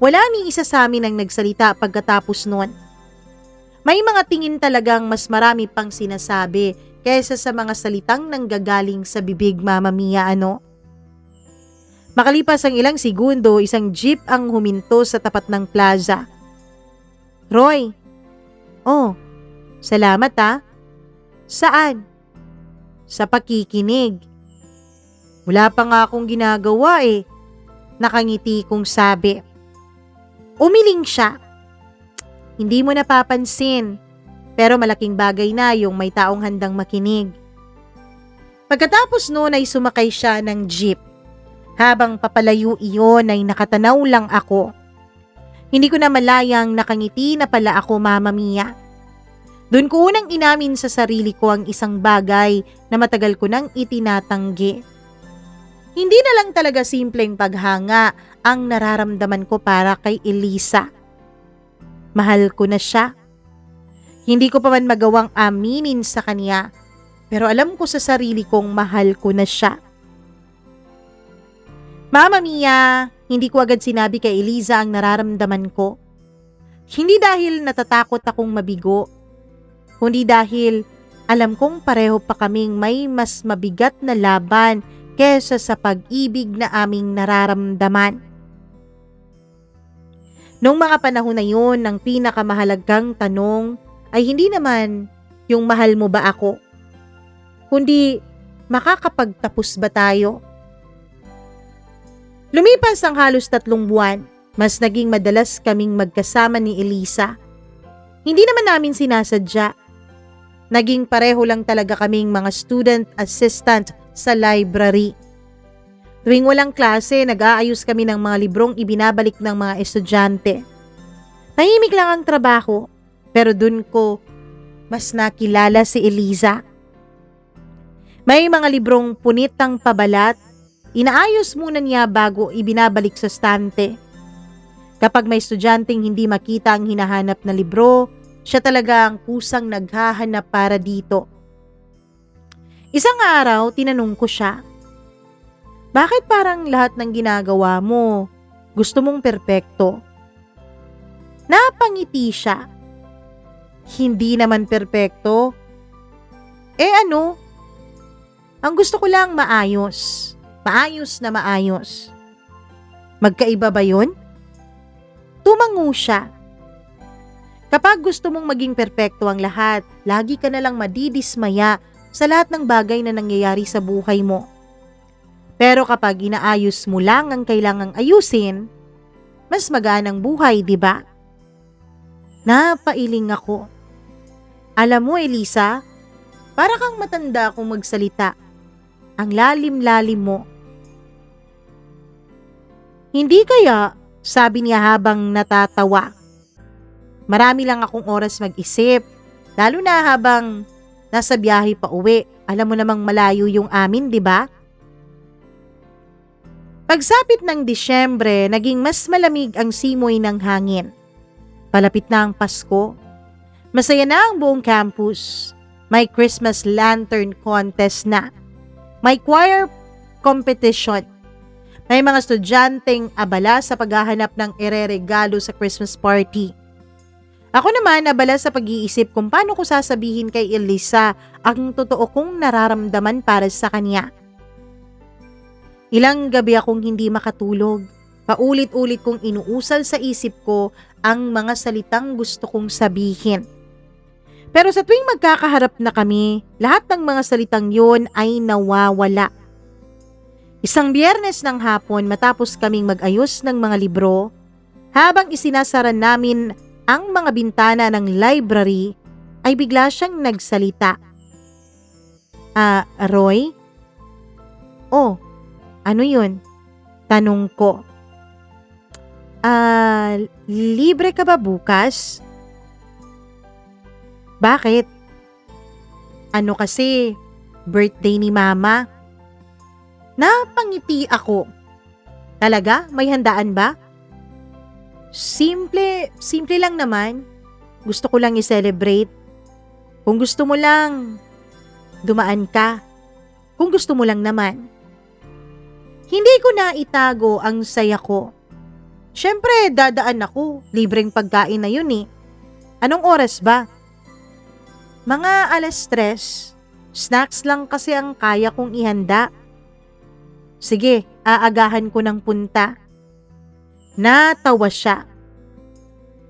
Wala ni isa sa amin ang nagsalita pagkatapos noon. May mga tingin talagang mas marami pang sinasabi kaysa sa mga salitang nanggagaling sa bibig, Mama Mia, ano? Makalipas ang ilang segundo, isang jeep ang huminto sa tapat ng plaza. Roy, oh, salamat ah. Saan? Sa pakikinig. Wala pa nga akong ginagawa eh. Nakangiti kong sabi. Umiling siya. Hindi mo napapansin, pero malaking bagay na yung may taong handang makinig. Pagkatapos noon ay sumakay siya ng jeep. Habang papalayo iyon ay nakatanaw lang ako. Hindi ko na malayang nakangiti na pala ako, Mama Mia. Doon ko unang inamin sa sarili ko ang isang bagay na matagal ko nang itinatanggi. Hindi na lang talaga simpleng paghanga ang nararamdaman ko para kay Elisa. Mahal ko na siya. Hindi ko pa man magawang aminin sa kanya, pero alam ko sa sarili kong mahal ko na siya. Mama Mia, hindi ko agad sinabi kay Eliza ang nararamdaman ko. Hindi dahil natatakot akong mabigo, kundi dahil alam kong pareho pa kaming may mas mabigat na laban kesa sa pag-ibig na aming nararamdaman. Noong mga panahon na yun, ang pinakamahalagang tanong ay hindi naman yung mahal mo ba ako, kundi makakapagtapos ba tayo? Lumipas ang halos 3 buwan, mas naging madalas kaming magkasama ni Elisa. Hindi naman namin sinasadya. Naging pareho lang talaga kaming mga student assistant sa library. Tuwing walang klase, nag-aayos kami ng mga librong ibinabalik ng mga estudyante. Tahimik lang ang trabaho, pero dun ko mas nakilala si Eliza. May mga librong punit ang pabalat, inaayos muna niya bago ibinabalik sa stante. Kapag may estudyanteng hindi makita ang hinahanap na libro, siya talaga ang kusang naghahanap para dito. Isang araw, tinanong ko siya, bakit parang lahat ng ginagawa mo gusto mong perpekto? Napangiti siya. Hindi naman perpekto. Ano? Ang gusto ko lang maayos. Maayos na maayos. Magkaiba ba yun? Tumango siya. Kapag gusto mong maging perpekto ang lahat, lagi ka na lang madidismaya sa lahat ng bagay na nangyayari sa buhay mo. Pero kapag inaayos mo lang ang kailangang ayusin, mas magaan ang buhay, di ba? Napailing ako. Alam mo, Elisa, para kang matanda kung magsalita. Ang lalim-lalim mo. Hindi kaya, sabi niya habang natatawa. Marami lang akong oras mag-isip, lalo na habang nasa biyahe pa uwi. Alam mo namang malayo yung amin, di ba? Pagsapit ng Disyembre, naging mas malamig ang simoy ng hangin. Palapit na ang Pasko. Masaya na ang buong campus. May Christmas lantern contest na. May choir competition. May mga estudyanteng abala sa paghahanap ng ireregalo sa Christmas party. Ako naman abala sa pag-iisip kung paano ko sasabihin kay Elisa ang totoo kong nararamdaman para sa kanya. Ilang gabi akong hindi makatulog. Paulit-ulit kong inuusal sa isip ko ang mga salitang gusto kong sabihin. Pero sa tuwing magkakaharap na kami, lahat ng mga salitang yun ay nawawala. Isang Biyernes ng hapon matapos kaming mag-ayos ng mga libro, habang isinasara namin ang mga bintana ng library, ay bigla siyang nagsalita. Roy? Oh, ano yun? Tanong ko. Libre ka ba bukas? Bakit? Ano kasi, birthday ni Mama. Napangiti ako. Talaga? May handaan ba? Simple lang naman. Gusto ko lang i-celebrate. Kung gusto mo lang, dumaan ka. Kung gusto mo lang naman. Hindi ko na itago ang saya ko. Siyempre, dadaan ako. Libreng pagkain na yun eh. Anong oras ba? Mga 3:00. Snacks lang kasi ang kaya kong ihanda. Sige, aagahan ko ng punta. Natawa siya.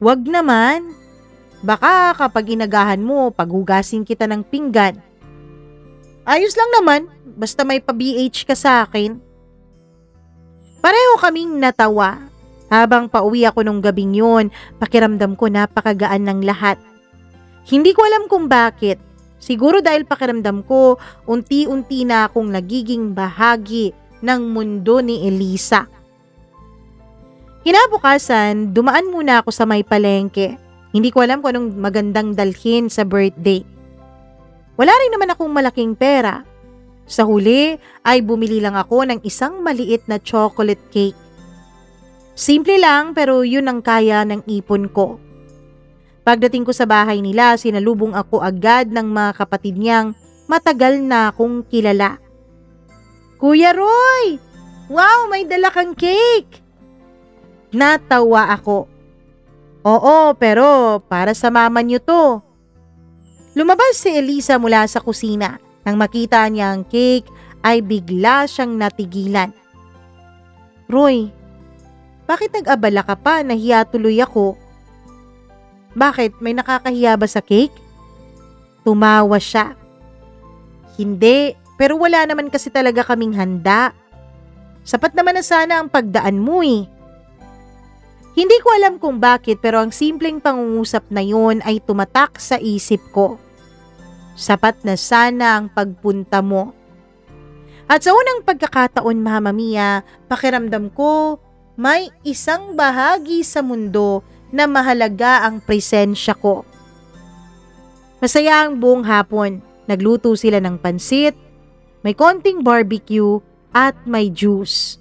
Wag naman. Baka kapag inagahan mo, paghugasin kita ng pinggan. Ayos lang naman, basta may pa-BH ka sa akin. Pareho kaming natawa. Habang pauwi ako nung gabing yun, pakiramdam ko napakagaan ng lahat. Hindi ko alam kung bakit. Siguro dahil pakiramdam ko, unti-unti na akong nagiging bahagi ng mundo ni Elisa. Kinabukasan, dumaan muna ako sa may palengke. Hindi ko alam kung anong magandang dalhin sa birthday. Wala rin naman akong malaking pera. Sa huli ay bumili lang ako ng isang maliit na chocolate cake. Simple lang pero yun ang kaya ng ipon ko. Pagdating ko sa bahay nila, sinalubong ako agad ng mga kapatid niyang matagal na akong kilala. Kuya Roy! Wow, may dala kang cake! Natawa ako. Oo, pero para sa mama niyo to. Lumabas si Elisa mula sa kusina. Nang makita niya ang cake, ay bigla siyang natigilan. Roy, bakit nag-abala ka pa? Nahiya tuloy ako. Bakit? May nakakahiya ba sa cake? Tumawa siya. Hindi, pero wala naman kasi talaga kaming handa. Sapat naman na sana ang pagdaan mo eh. Hindi ko alam kung bakit pero ang simpleng pangungusap na yun ay tumatak sa isip ko. Sapat na sana ang pagpunta mo. At sa unang pagkakataon, Mama Mia, pakiramdam ko may isang bahagi sa mundo na mahalaga ang presensya ko. Masaya ang buong hapon. Nagluto sila ng pansit, may konting barbecue at may juice.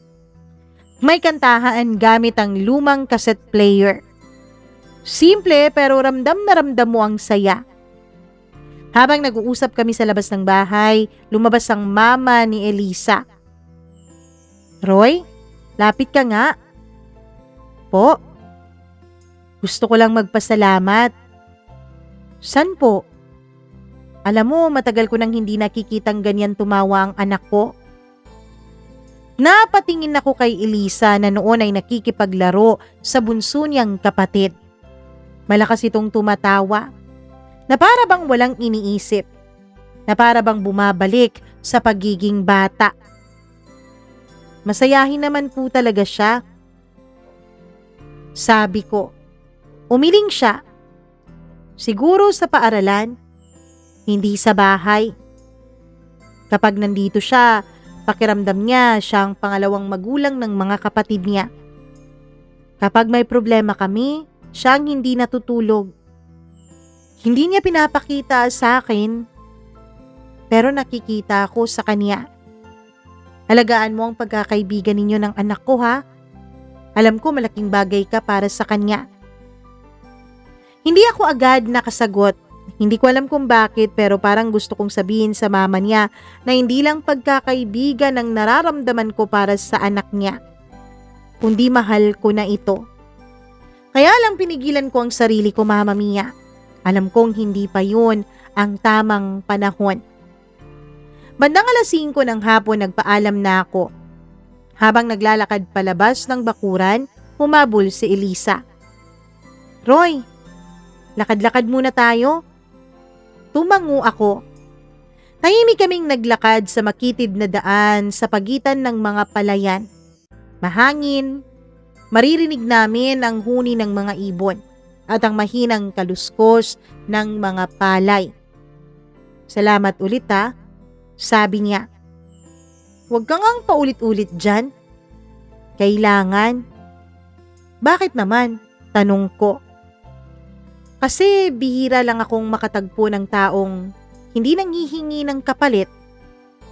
May kantahan gamit ang lumang cassette player. Simple pero ramdam na ramdam mo ang saya. Habang nag-uusap kami sa labas ng bahay, lumabas ang mama ni Elisa. Roy, lapit ka nga. Po? Gusto ko lang magpasalamat. San po? Alam mo, matagal ko nang hindi nakikitang ganyan tumawa ang anak ko. Napatingin ako kay Elisa na noon ay nakikipaglaro sa bunso niyang kapatid. Malakas itong tumatawa, na para bang walang iniisip, na para bang bumabalik sa pagiging bata. Masayahin naman po talaga siya. Sabi ko, umiling siya. Siguro sa paaralan, hindi sa bahay. Kapag nandito siya, pakiramdam niya siyang pangalawang magulang ng mga kapatid niya. Kapag may problema kami, siyang hindi natutulog. Hindi niya pinapakita sa akin, pero nakikita ako sa kanya. Alagaan mo ang pagkakaibigan ninyo ng anak ko, ha? Alam ko malaking bagay ka para sa kanya. Hindi ako agad nakasagot. Hindi ko alam kung bakit, pero parang gusto kong sabihin sa mama niya na hindi lang pagkakaibigan ang nararamdaman ko para sa anak niya, kundi mahal ko na ito. Kaya lang pinigilan ko ang sarili ko, Mama Mia. Alam kong hindi pa yun ang tamang panahon. Bandang 5:00 ng hapon nagpaalam na ako. Habang naglalakad palabas ng bakuran, humabol si Elisa. Roy, lakad-lakad muna tayo. Tumango ako. Tahimik kaming naglakad sa makitid na daan sa pagitan ng mga palayan. Mahangin, maririnig namin ang huni ng mga ibon at ang mahinang kaluskos ng mga palay. Salamat ulit, ha, sabi niya. Huwag kang ang paulit-ulit dyan. Kailangan. Bakit naman? Tanong ko. Kasi bihira lang akong makatagpo ng taong hindi nanghihingi ng kapalit,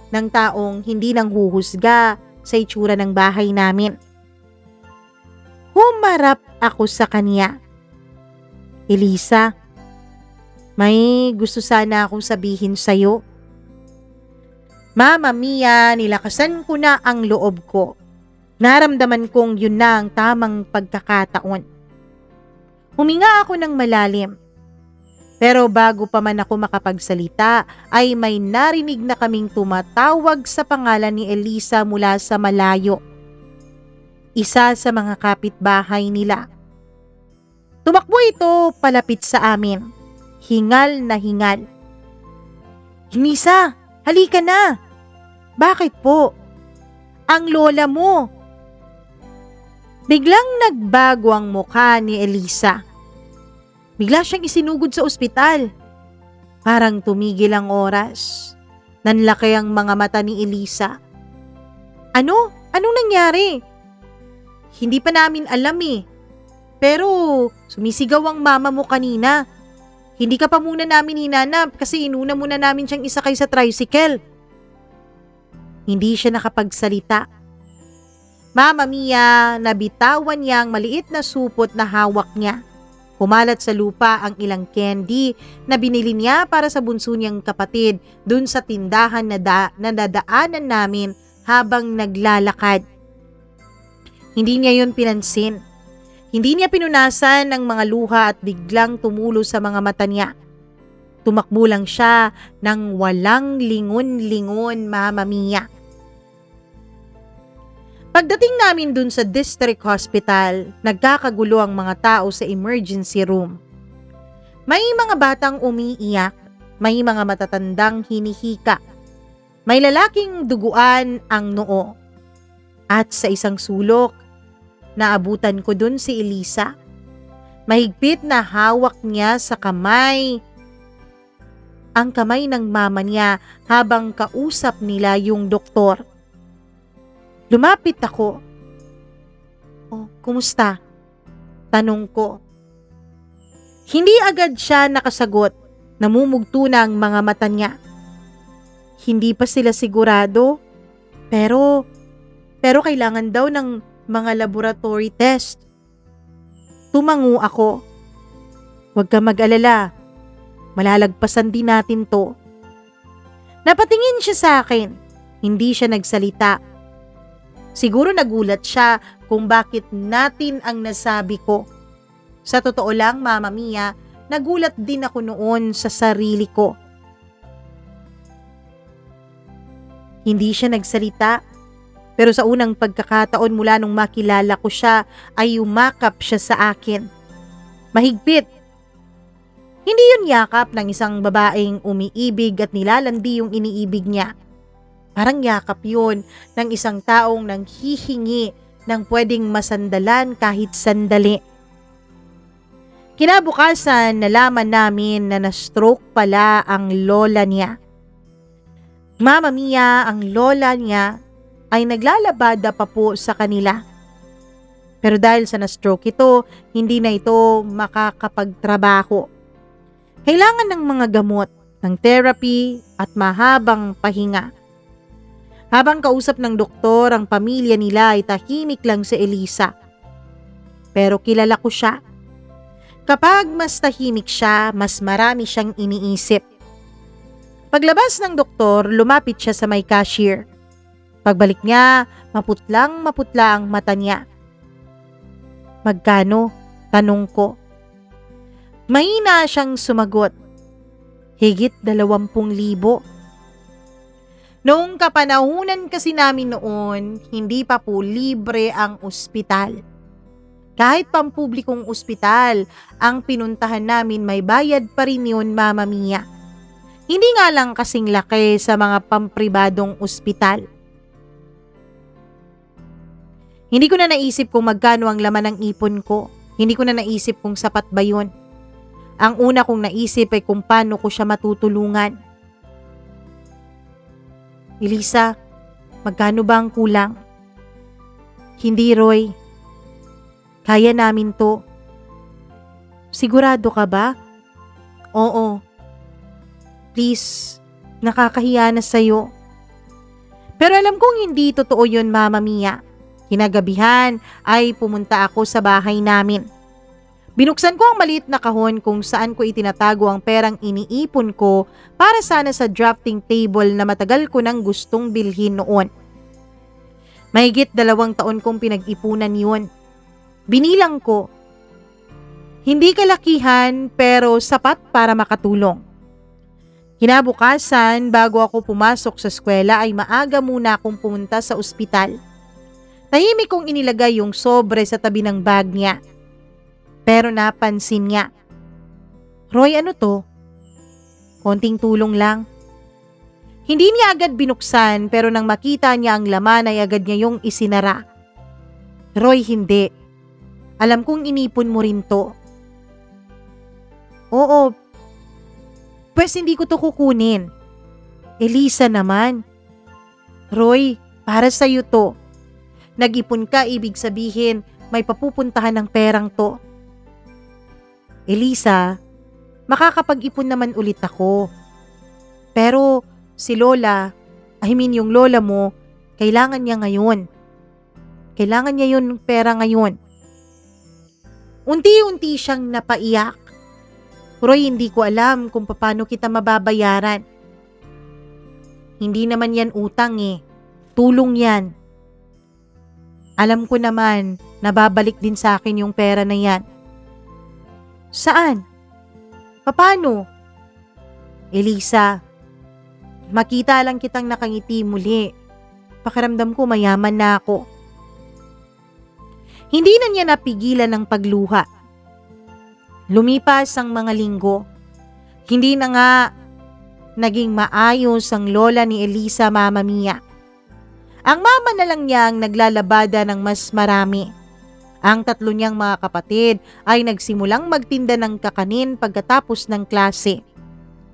ng taong hindi nanghuhusga sa itsura ng bahay namin. Humarap ako sa kanya. Elisa, may gusto sana akong sabihin sa'yo. Mama Mia, nilakasan ko na ang loob ko. Naramdaman kong yun na ang tamang pagkakataon. Huminga ako ng malalim. Pero bago pa man ako makapagsalita, ay may narinig na kaming tumatawag sa pangalan ni Elisa mula sa malayo. Isa sa mga kapitbahay nila. Tumakbo ito palapit sa amin. Hingal na hingal. Elisa, halika na. Bakit po? Ang lola mo. Biglang nagbago ang mukha ni Elisa. Bigla siyang isinugod sa ospital. Parang tumigil ang oras. Nanlaki ang mga mata ni Elisa. Ano? Anong nangyari? Hindi pa namin alam eh. Pero sumisigaw ang mama mo kanina. Hindi ka pa muna namin hinanap kasi inuna muna namin siyang isakay sa tricycle. Hindi siya nakapagsalita. Mama Mia, nabitawan niya ang maliit na supot na hawak niya. Kumalat sa lupa ang ilang candy na binili niya para sa bunso niyang kapatid dun sa tindahan na nadadaanan namin habang naglalakad. Hindi niya yun pinansin. Hindi niya pinunasan ng mga luha at biglang tumulo sa mga mata niya. Tumakbo lang siya ng walang lingon-lingon, Mama Mia. Pagdating namin dun sa district hospital, nagkakagulo ang mga tao sa emergency room. May mga batang umiiyak, may mga matatandang hinihika, may lalaking duguan ang noo. At sa isang sulok, naabutan ko dun si Elisa. Mahigpit na hawak niya sa kamay, ang kamay ng mama niya habang kausap nila yung doktor. Lumapit ako. Oh, kumusta? Tanong ko. Hindi agad siya nakasagot. Namumugto na ang mga mata niya. Hindi pa sila sigurado. Pero kailangan daw ng mga laboratory test. Tumango ako. Huwag ka mag-alala. Malalagpasan din natin to. Napatingin siya sa akin. Hindi siya nagsalita. Siguro nagulat siya kung bakit natin ang nasabi ko. Sa totoo lang, Mama Mia, nagulat din ako noon sa sarili ko. Hindi siya nagsalita, Pero sa unang pagkakataon mula nung makilala ko siya ay yumakap siya sa akin. Mahigpit. Hindi yun yakap ng isang babaeng umiibig at nilalandi yung iniibig niya. Parang yakap yun ng isang taong nanghihingi ng pwedeng masandalan kahit sandali. Kinabukasan, nalaman namin na na-stroke pala ang lola niya. Mama Mia, ang lola niya ay naglalabada pa po sa kanila. Pero dahil sa na-stroke ito, hindi na ito makakapagtrabaho. Kailangan ng mga gamot, ng therapy at mahabang pahinga. Habang kausap ng doktor, ang pamilya nila ay tahimik lang si Elisa. Pero kilala ko siya. Kapag mas tahimik siya, mas marami siyang iniisip. Paglabas ng doktor, lumapit siya sa may cashier. Pagbalik niya, maputla ang mata niya. Magkano? Tanong ko. Mahina siyang sumagot. Higit 20,000. Noong kapanahunan kasi namin noon, hindi pa po libre ang ospital. Kahit pampublikong ospital, ang pinuntahan namin may bayad pa rin yun, Mama Mia. Hindi nga lang kasing laki sa mga pampribadong ospital. Hindi ko na naisip kung magkano ang laman ng ipon ko. Hindi ko na naisip kung sapat ba yun. Ang una kong naisip ay kung paano ko siya matutulungan. Elisa, magkano ba ang kulang? Hindi, Roy. Kaya namin to. Sigurado ka ba? Oo. Please, nakakahiya na sa'yo. Pero alam kong hindi totoo yun, Mama Mia. Kinagabihan ay pumunta ako sa bahay namin. Binuksan ko ang maliit na kahon kung saan ko itinatago ang perang iniipon ko para sana sa drafting table na matagal ko nang gustong bilhin noon. Mahigit 2 taon kong pinag-ipunan yun. Binilang ko. Hindi kalakihan pero sapat para makatulong. Kinabukasan, bago ako pumasok sa eskwela ay maaga muna akong pumunta sa ospital. Tahimik kong inilagay yung sobre sa tabi ng bag niya. Pero napansin niya. Roy, ano to? Konting tulong lang. Hindi niya agad binuksan pero nang makita niya ang laman ay agad niya yung isinara. Roy, hindi. Alam kong inipon mo rin to. Oo. Pwes hindi ko to kukunin. Elisa naman. Roy, para sa'yo to. Nag-ipon ka, ibig sabihin may papupuntahan ng perang to. Elisa, makakapag-ipon naman ulit ako. Pero si Lola, yung lola mo, kailangan niya ngayon. Kailangan niya yun pera ngayon. Unti-unti siyang napaiyak. Roy, hindi ko alam kung paano kita mababayaran. Hindi naman yan utang eh. Tulong yan. Alam ko naman, nababalik din sa akin yung pera na yan. Saan? Paano? Elisa, makita lang kitang nakangiti muli. Pakiramdam ko mayaman na ako. Hindi na niya napigilan ang pagluha. Lumipas ang mga linggo. Hindi na nga naging maayos ang lola ni Elisa, Mama Mia. Ang mama na lang niya ang naglalabada ng mas marami. Ang 3 niyang mga kapatid ay nagsimulang magtinda ng kakanin pagkatapos ng klase.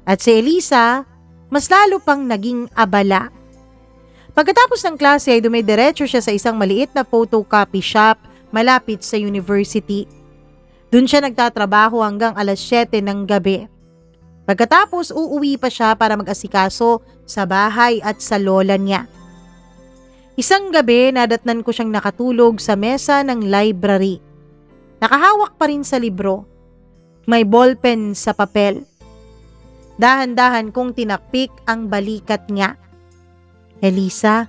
At si Elisa, mas lalo pang naging abala. Pagkatapos ng klase ay dumidiretso siya sa isang maliit na photocopy shop malapit sa university. Doon siya nagtatrabaho hanggang 7:00 ng gabi. Pagkatapos uuwi pa siya para mag-asikaso sa bahay at sa lola niya. Isang gabi nadatnan ko siyang nakatulog sa mesa ng library. Nakahawak pa rin sa libro. May ballpen sa papel. Dahan-dahan kong tinakpik ang balikat niya. Elisa,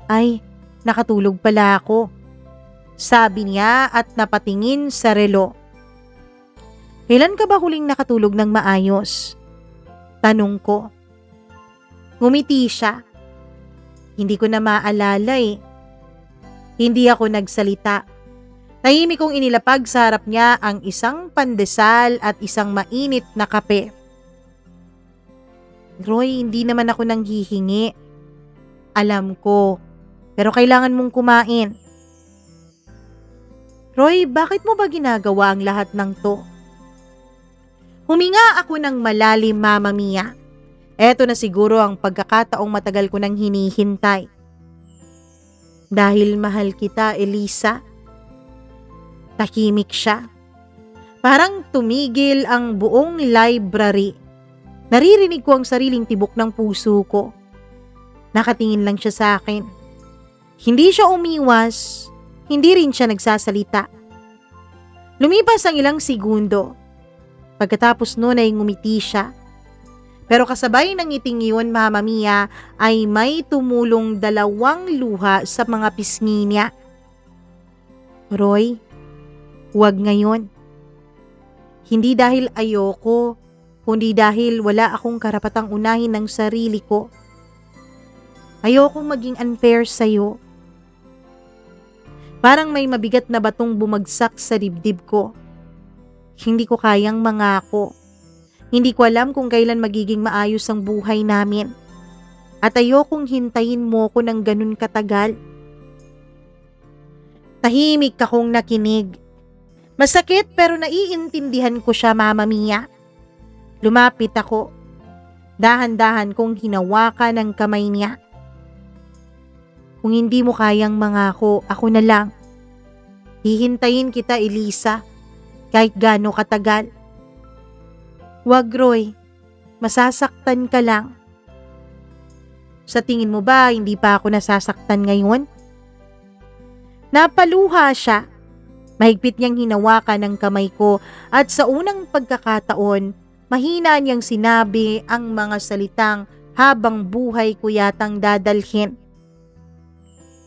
ay nakatulog pala ako. Sabi niya at napatingin sa relo. Kailan ka ba huling nakatulog ng maayos? Tanong ko. Ngumiti siya. Hindi ko na maalala eh. Hindi ako nagsalita. Tahimik kong inilapag sa harap niya ang isang pandesal at isang mainit na kape. Roy, hindi naman ako nanghihingi. Alam ko, pero kailangan mong kumain. Roy, bakit mo ba ginagawa ang lahat ng to? Huminga ako ng malalim, Mama Mia. Eto na siguro ang pagkakataong matagal ko nang hinihintay. Dahil mahal kita, Elisa. Tahimik siya. Parang tumigil ang buong library. Naririnig ko ang sariling tibok ng puso ko. Nakatingin lang siya sa akin. Hindi siya umiwas, hindi rin siya nagsasalita. Lumipas ang ilang segundo. Pagkatapos noon ay ngumiti siya. Pero kasabay ng ngiting iyon, Mama Mia, ay may tumulong 2 luha sa mga pisngi niya. Roy, huwag ngayon. Hindi dahil ayoko, kundi dahil wala akong karapatang unahin ng sarili ko. Ayokong maging unfair sa'yo. Parang may mabigat na batong bumagsak sa dibdib ko. Hindi ko kayang mangako. Hindi ko alam kung kailan magiging maayos ang buhay namin. At ayokong hintayin mo ko ng ganun katagal. Tahimik akong nakinig. Masakit pero naiintindihan ko siya, Mama Mia. Lumapit ako. Dahan-dahan kong hinawakan ang kamay niya. Kung hindi mo kayang mangako, ako na lang. Hihintayin kita, Elisa, kahit gaano katagal. Wag, Roy. Masasaktan ka lang. Sa tingin mo ba, hindi pa ako nasasaktan ngayon? Napaluha siya. Mahigpit niyang hinawakan ang kamay ko at sa unang pagkakataon, mahina niyang sinabi ang mga salitang habang buhay ko yatang dadalhin.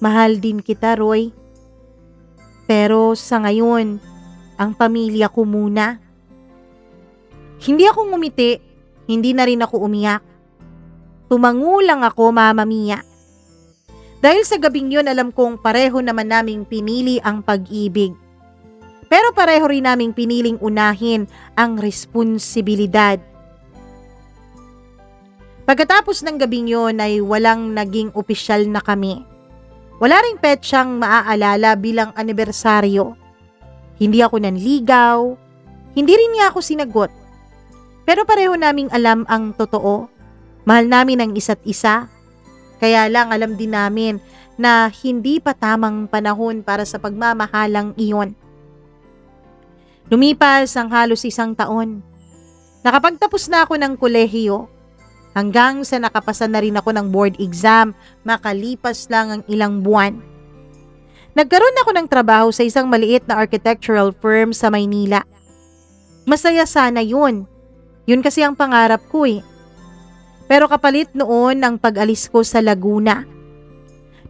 Mahal din kita, Roy. Pero sa ngayon, ang pamilya ko muna. Hindi ako ngumiti, hindi na rin ako umiyak. Tumango lang ako, Mama Mia. Dahil sa gabing yun, alam kong pareho naman naming pinili ang pag-ibig. Pero pareho rin naming piniling unahin ang responsibilidad. Pagkatapos ng gabing yun ay walang naging opisyal na kami. Wala ring petsang maaalala bilang anibersaryo. Hindi ako nanligaw, hindi rin niya ako sinagot. Pero pareho naming alam ang totoo. Mahal namin ang isa't isa. Kaya lang alam din namin na hindi pa tamang panahon para sa pagmamahalang iyon. Lumipas ang halos 1 taon. Nakapagtapos na ako ng kolehiyo. Hanggang sa nakapasa na rin ako ng board exam, makalipas lang ang ilang buwan. Nagkaroon ako ng trabaho sa isang maliit na architectural firm sa Maynila. Masaya sana yun. Yun kasi ang pangarap ko eh. Pero kapalit noon ang pag-alis ko sa Laguna.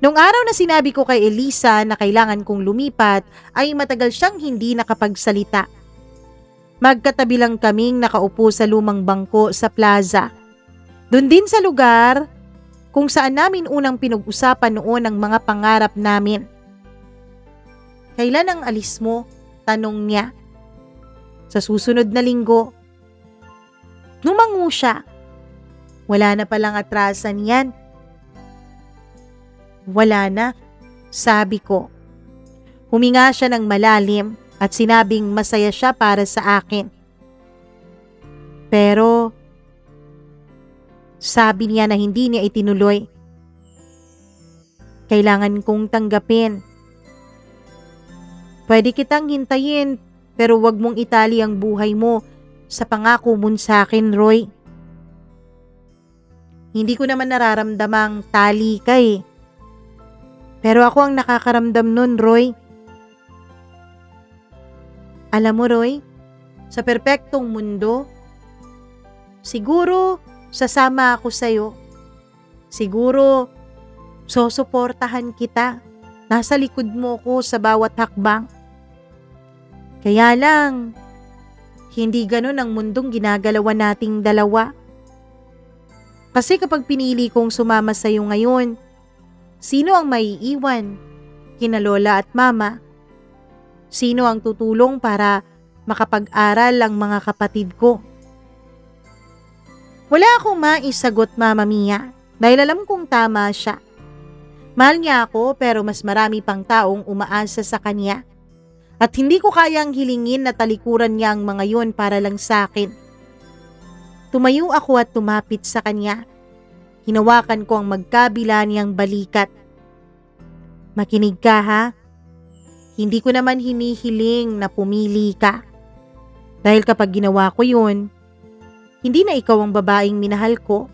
Nung araw na sinabi ko kay Elisa na kailangan kong lumipat, ay matagal siyang hindi nakapagsalita. Magkatabi lang kaming nakaupo sa lumang bangko sa plaza. Doon din sa lugar kung saan namin unang pinag-usapan noon ang mga pangarap namin. Kailan ang alis mo? Tanong niya. Sa susunod na linggo. Numango siya. Wala na palang atrasan yan. Wala na, sabi ko. Huminga siya ng malalim at sinabing masaya siya para sa akin. Pero sabi niya na hindi niya itinuloy. Kailangan kong tanggapin. Pwede kitang hintayin pero wag mong itali ang buhay mo sa pangako mo sa akin, Roy. Hindi ko naman nararamdamang tali ka eh. Pero ako ang nakakaramdam nun, Roy. Alam mo, Roy, sa perpektong mundo, siguro sasama ako sa'yo. Siguro, susuportahan kita. Nasa likod mo ko sa bawat hakbang. Kaya lang, hindi ganun ang mundong ginagalawan nating dalawa. Kasi kapag pinili kong sumama sa'yo ngayon, Sino ang maiiwan? Kina lola at mama? Sino ang tutulong para makapag-aral ang mga kapatid ko? Wala akong maisagot, Mama Mia, dahil alam kong tama siya. Mahal niya ako pero mas marami pang taong umaasa sa kanya. At hindi ko kayang hilingin na talikuran niya ang mga yun para lang sa akin. Tumayo ako at tumapit sa kanya. Hinawakan ko ang magkabila niyang balikat. Makinig ka ha? Hindi ko naman hinihiling na pumili ka. Dahil kapag ginawa ko yun, hindi na ikaw ang babaeng minahal ko.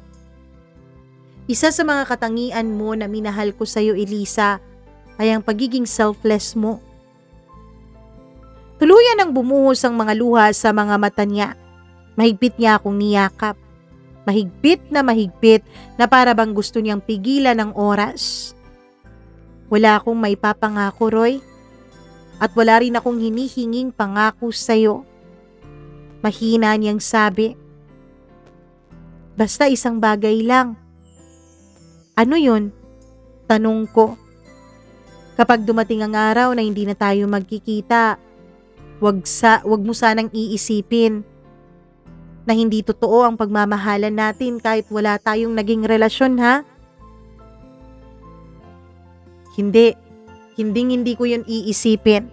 Isa sa mga katangian mo na minahal ko sa'yo, Elisa, ay ang pagiging selfless mo. Tuluyan ang bumuhos ang mga luha sa mga mata niya. Mahigpit niya akong niyakap. Mahigpit na para bang gusto niyang pigilan ang oras. Wala akong maipapangako, Roy. At wala rin akong hinihinging pangako sa'yo. Mahina niyang sabi. Basta isang bagay lang. Ano yun? Tanong ko. Kapag dumating ang araw na hindi na tayo magkikita, wag mo sanang iisipin na hindi totoo ang pagmamahalan natin kahit wala tayong naging relasyon, ha? Hindi ko yun iisipin.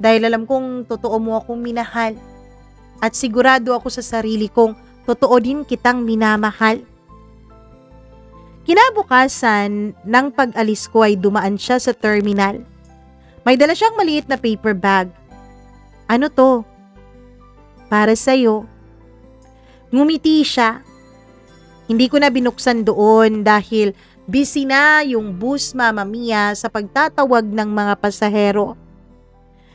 Dahil alam kong totoo mo akong minahal. At sigurado ako sa sarili kong totoo din kitang minamahal. Kinabukasan, nang pag-alis ko ay dumaan siya sa terminal. May dala siyang maliit na paper bag. Ano to? Para sa'yo. Ngumiti siya. Hindi ko na binuksan doon dahil busy na yung bus, Mama Mia, sa pagtatawag ng mga pasahero.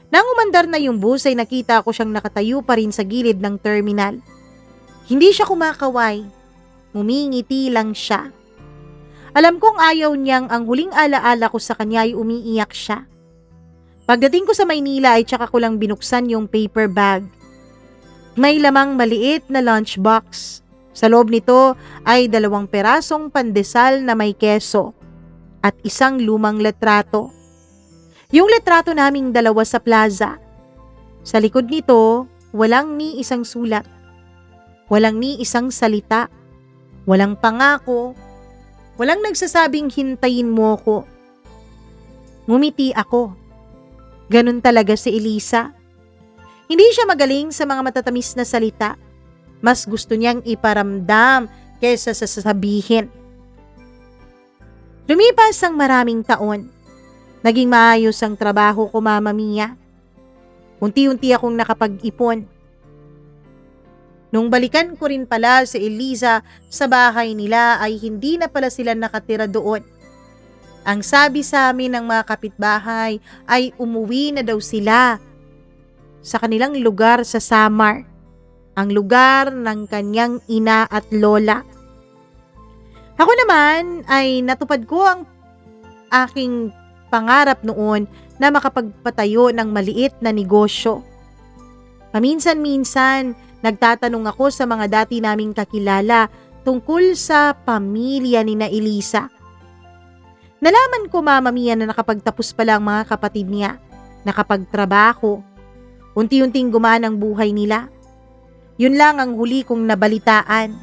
Nang umandar na yung bus ay nakita ko siyang nakatayo pa rin sa gilid ng terminal. Hindi siya kumakaway. Ngumingiti lang siya. Alam kong ayaw niyang ang huling alaala ko sa kanya ay umiiyak siya. Pagdating ko sa Maynila ay tsaka ko lang binuksan yung paper bag. May lamang maliit na lunchbox. Sa loob nito ay 2 perasong pandesal na may keso at isang lumang letrato. Yung letrato naming 2 sa plaza. Sa likod nito, walang ni isang sulat. Walang ni isang salita. Walang pangako. Walang nagsasabing hintayin mo ko. Ngumiti ako. Ganun talaga si Elisa. Hindi siya magaling sa mga matatamis na salita. Mas gusto niyang iparamdam kaysa sa sasabihin. Lumipas ang maraming taon. Naging maayos ang trabaho ko, Mama Mia. Unti-unti akong nakapag-ipon. Nung balikan ko rin pala si Eliza sa bahay nila ay hindi na pala sila nakatira doon. Ang sabi sa amin ng mga kapitbahay ay umuwi na daw sila sa kanilang lugar sa Samar, ang lugar ng kanyang ina at lola. Ako naman ay natupad ko ang aking pangarap noon na makapagpatayo ng maliit na negosyo. Paminsan-minsan, nagtatanong ako sa mga dati naming kakilala tungkol sa pamilya ni na Elisa. Nalaman ko, Mama Mia, na nakapagtapos pala ang mga kapatid niya, nakapagtrabaho. Unti-unting gumaan ang buhay nila. Yun lang ang huli kong nabalitaan.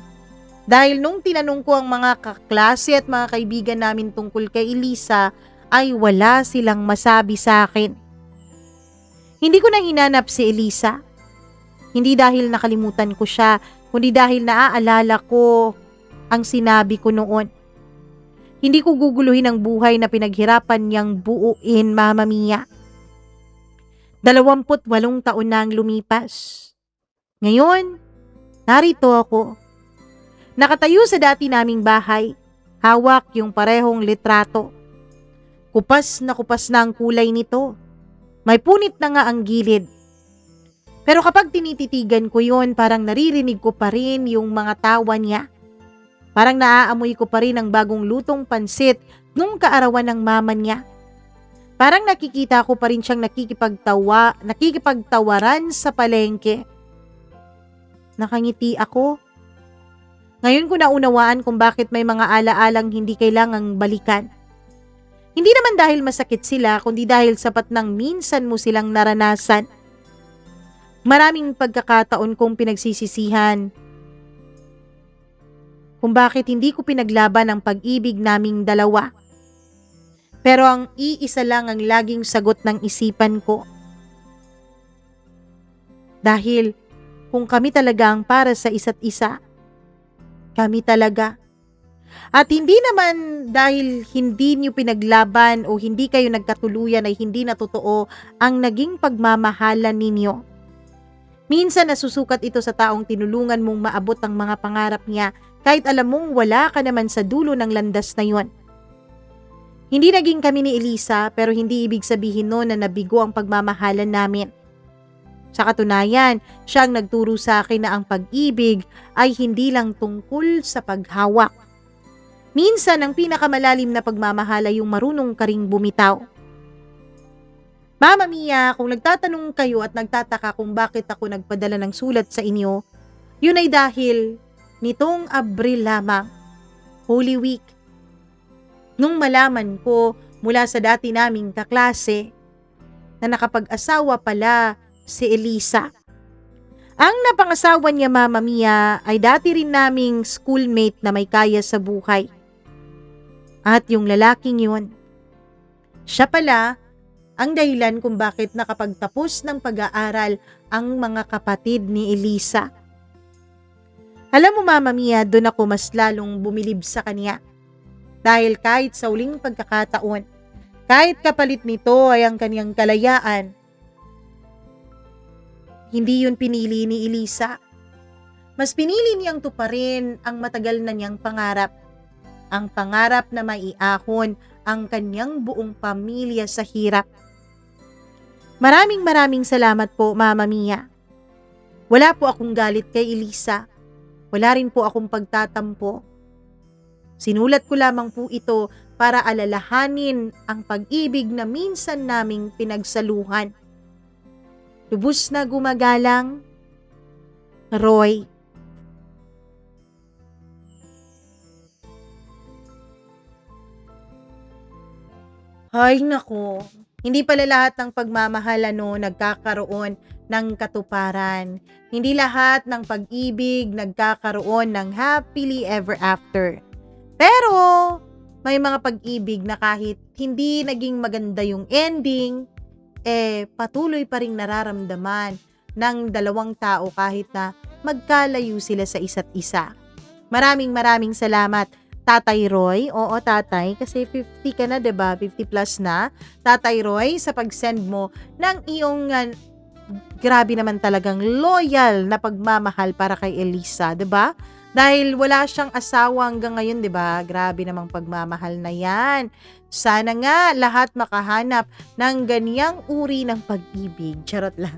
Dahil nung tinanong ko ang mga kaklase at mga kaibigan namin tungkol kay Elisa, ay wala silang masabi sa akin. Hindi ko na hinanap si Elisa. Hindi dahil nakalimutan ko siya, kundi dahil naaalala ko ang sinabi ko noon. Hindi ko guguluhin ang buhay na pinaghirapan niyang buuin, Mama Mia. 28 taon na ang lumipas. Ngayon, narito ako. Nakatayo sa dati naming bahay, hawak yung parehong litrato. Kupas na ang kulay nito. May punit na nga ang gilid. Pero kapag tinititigan ko yon, parang naririnig ko pa rin yung mga tawa niya. Parang naaamoy ko pa rin ang bagong lutong pansit nung kaarawan ng mama niya. Parang nakikita ko pa rin siyang nakikipagtawaran sa palengke. Nakangiti ako. Ngayon ko naunawaan kung bakit may mga alaalang hindi kailangang balikan. Hindi naman dahil masakit sila, kundi dahil sapat ng minsan mo silang naranasan. Maraming pagkakataon kong pinagsisisihan kung bakit hindi ko pinaglaban ang pag-ibig naming dalawa. Pero ang iisa lang ang laging sagot ng isipan ko. Dahil kung kami talaga ang para sa isa't isa, kami talaga. At hindi naman dahil hindi niyo pinaglaban o hindi kayo nagkatuluyan ay hindi na totoo ang naging pagmamahalan ninyo. Minsan nasusukat ito sa taong tinulungan mong maabot ang mga pangarap niya kahit alam mong wala ka naman sa dulo ng landas na yon. Hindi naging kami ni Elisa pero hindi ibig sabihin noon na nabigo ang pagmamahalan namin. Sa katunayan, siya ang nagturo sa akin na ang pag-ibig ay hindi lang tungkol sa paghawak. Minsan ang pinakamalalim na pagmamahal ay yung marunong ka ring bumitaw. Mama Mia, kung nagtatanong kayo at nagtataka kung bakit ako nagpadala ng sulat sa inyo, yun ay dahil nitong Abril lamang, Holy Week. Nung malaman ko mula sa dati naming kaklase na nakapag-asawa pala si Elisa. Ang napangasawa niya, Mama Mia, ay dati rin naming schoolmate na may kaya sa buhay. At yung lalaking yun, siya pala ang dahilan kung bakit nakapagtapos ng pag-aaral ang mga kapatid ni Elisa. Alam mo, Mama Mia, doon ako mas lalong bumilib sa kanya. Dahil kahit sa uling pagkakataon, kahit kapalit nito ay ang kaniyang kalayaan, hindi yun pinili ni Elisa. Mas pinili niyang tuparin ang matagal na niyang pangarap. Ang pangarap na maiahon ang kanyang buong pamilya sa hirap. Maraming salamat po, Mama Mia. Wala po akong galit kay Elisa. Wala rin po akong pagtatampo. Sinulat ko lamang po ito para alalahanin ang pag-ibig na minsan naming pinagsaluhan. Lubos na gumagalang, Roy. Ay nako, hindi pala lahat ng pagmamahal nagkakaroon ng katuparan. Hindi lahat ng pag-ibig nagkakaroon ng happily ever after. Pero may mga pag-ibig na kahit hindi naging maganda yung ending, patuloy pa ring nararamdaman ng dalawang tao kahit na magkalayo sila sa isa't isa. Maraming salamat, Tatay Roy. Oo, Tatay, kasi 50 ka na, 'di ba? 50 plus na. Tatay Roy, sa pag-send mo ng iyong grabe naman talagang loyal na pagmamahal para kay Elisa, 'di ba? Dahil wala siyang asawa hanggang ngayon, 'di ba? Grabe namang pagmamahal na 'yan. Sana nga lahat makahanap ng ganiyang uri ng pag-ibig. Charot lang.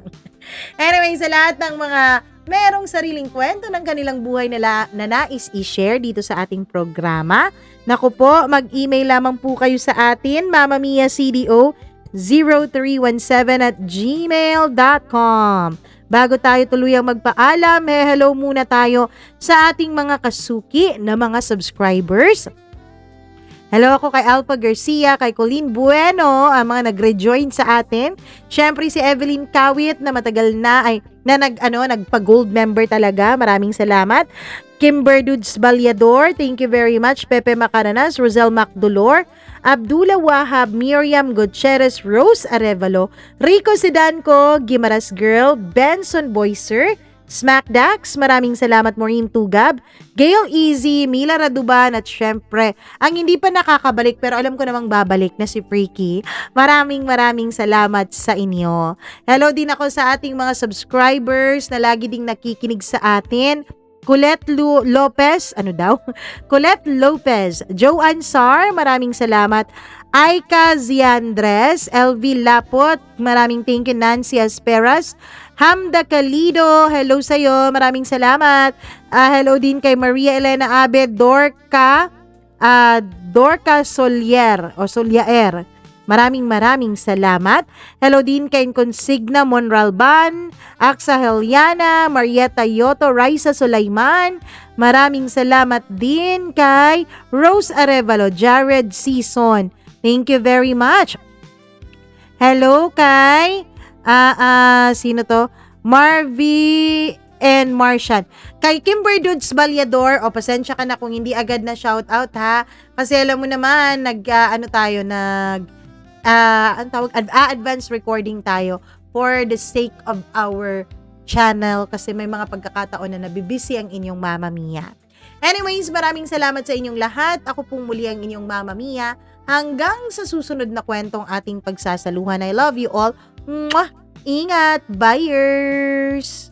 Anyway, sa lahat ng mga merong sariling kwento ng kanilang buhay na nais i-share dito sa ating programa, naku po, mag-email lamang po kayo sa atin, mamamiacdo0317@gmail.com. Bago tayo tuluyang magpaalam, hello muna tayo sa ating mga kasuki na mga subscribers. Hello ako kay Alpha Garcia, kay Colleen Bueno, ang mga nag-rejoin sa atin. Siyempre si Evelyn Kawit na matagal na nagpa-gold member talaga. Maraming salamat. Kimber Dudes Balyador, thank you very much. Pepe Macaranas, Rosel Macdolor, Abdullah Wahab, Miriam Gutierrez, Rose Arevalo, Rico Sidanco, Gimaras Girl, Benson Boyser, Smack Dax, maraming salamat Maureen Tugab, Gail Easy, Mila Raduban, at syempre, ang hindi pa nakakabalik pero alam ko namang babalik na si Freaky. Maraming salamat sa inyo. Hello din ako sa ating mga subscribers na lagi ding nakikinig sa atin. Colette Lopez, Colette Lopez, Joanne Sar, maraming salamat. Aika Ziandres, LV Lapot, maraming thank you. Nancy Asperas, Hamda Calido, hello sa'yo, maraming salamat. Hello din kay Maria Elena Abed, Dorca Solier, maraming salamat. Hello din kay Consigna Monralban, Aksa Heliana, Marieta Yoto, Raisa Sulaiman. Maraming salamat din kay Rose Arevalo, Jared Season, Thank you very much. Hello kay sino to? Marvy and Martian. Kay Kimber Dudes Balyador, o pasensya ka na kung hindi agad na shout out ha. Kasi alam mo naman, ano tayo, ang tawag, advance recording tayo for the sake of our channel kasi may mga pagkakataon na nabibisi ang inyong Mama Mia. Anyways, maraming salamat sa inyong lahat. Ako pong muli ang inyong Mama Mia. Hanggang sa susunod na kwentong ating pagsasaluhan. I love you all. Mwah! Ingat! Buyers!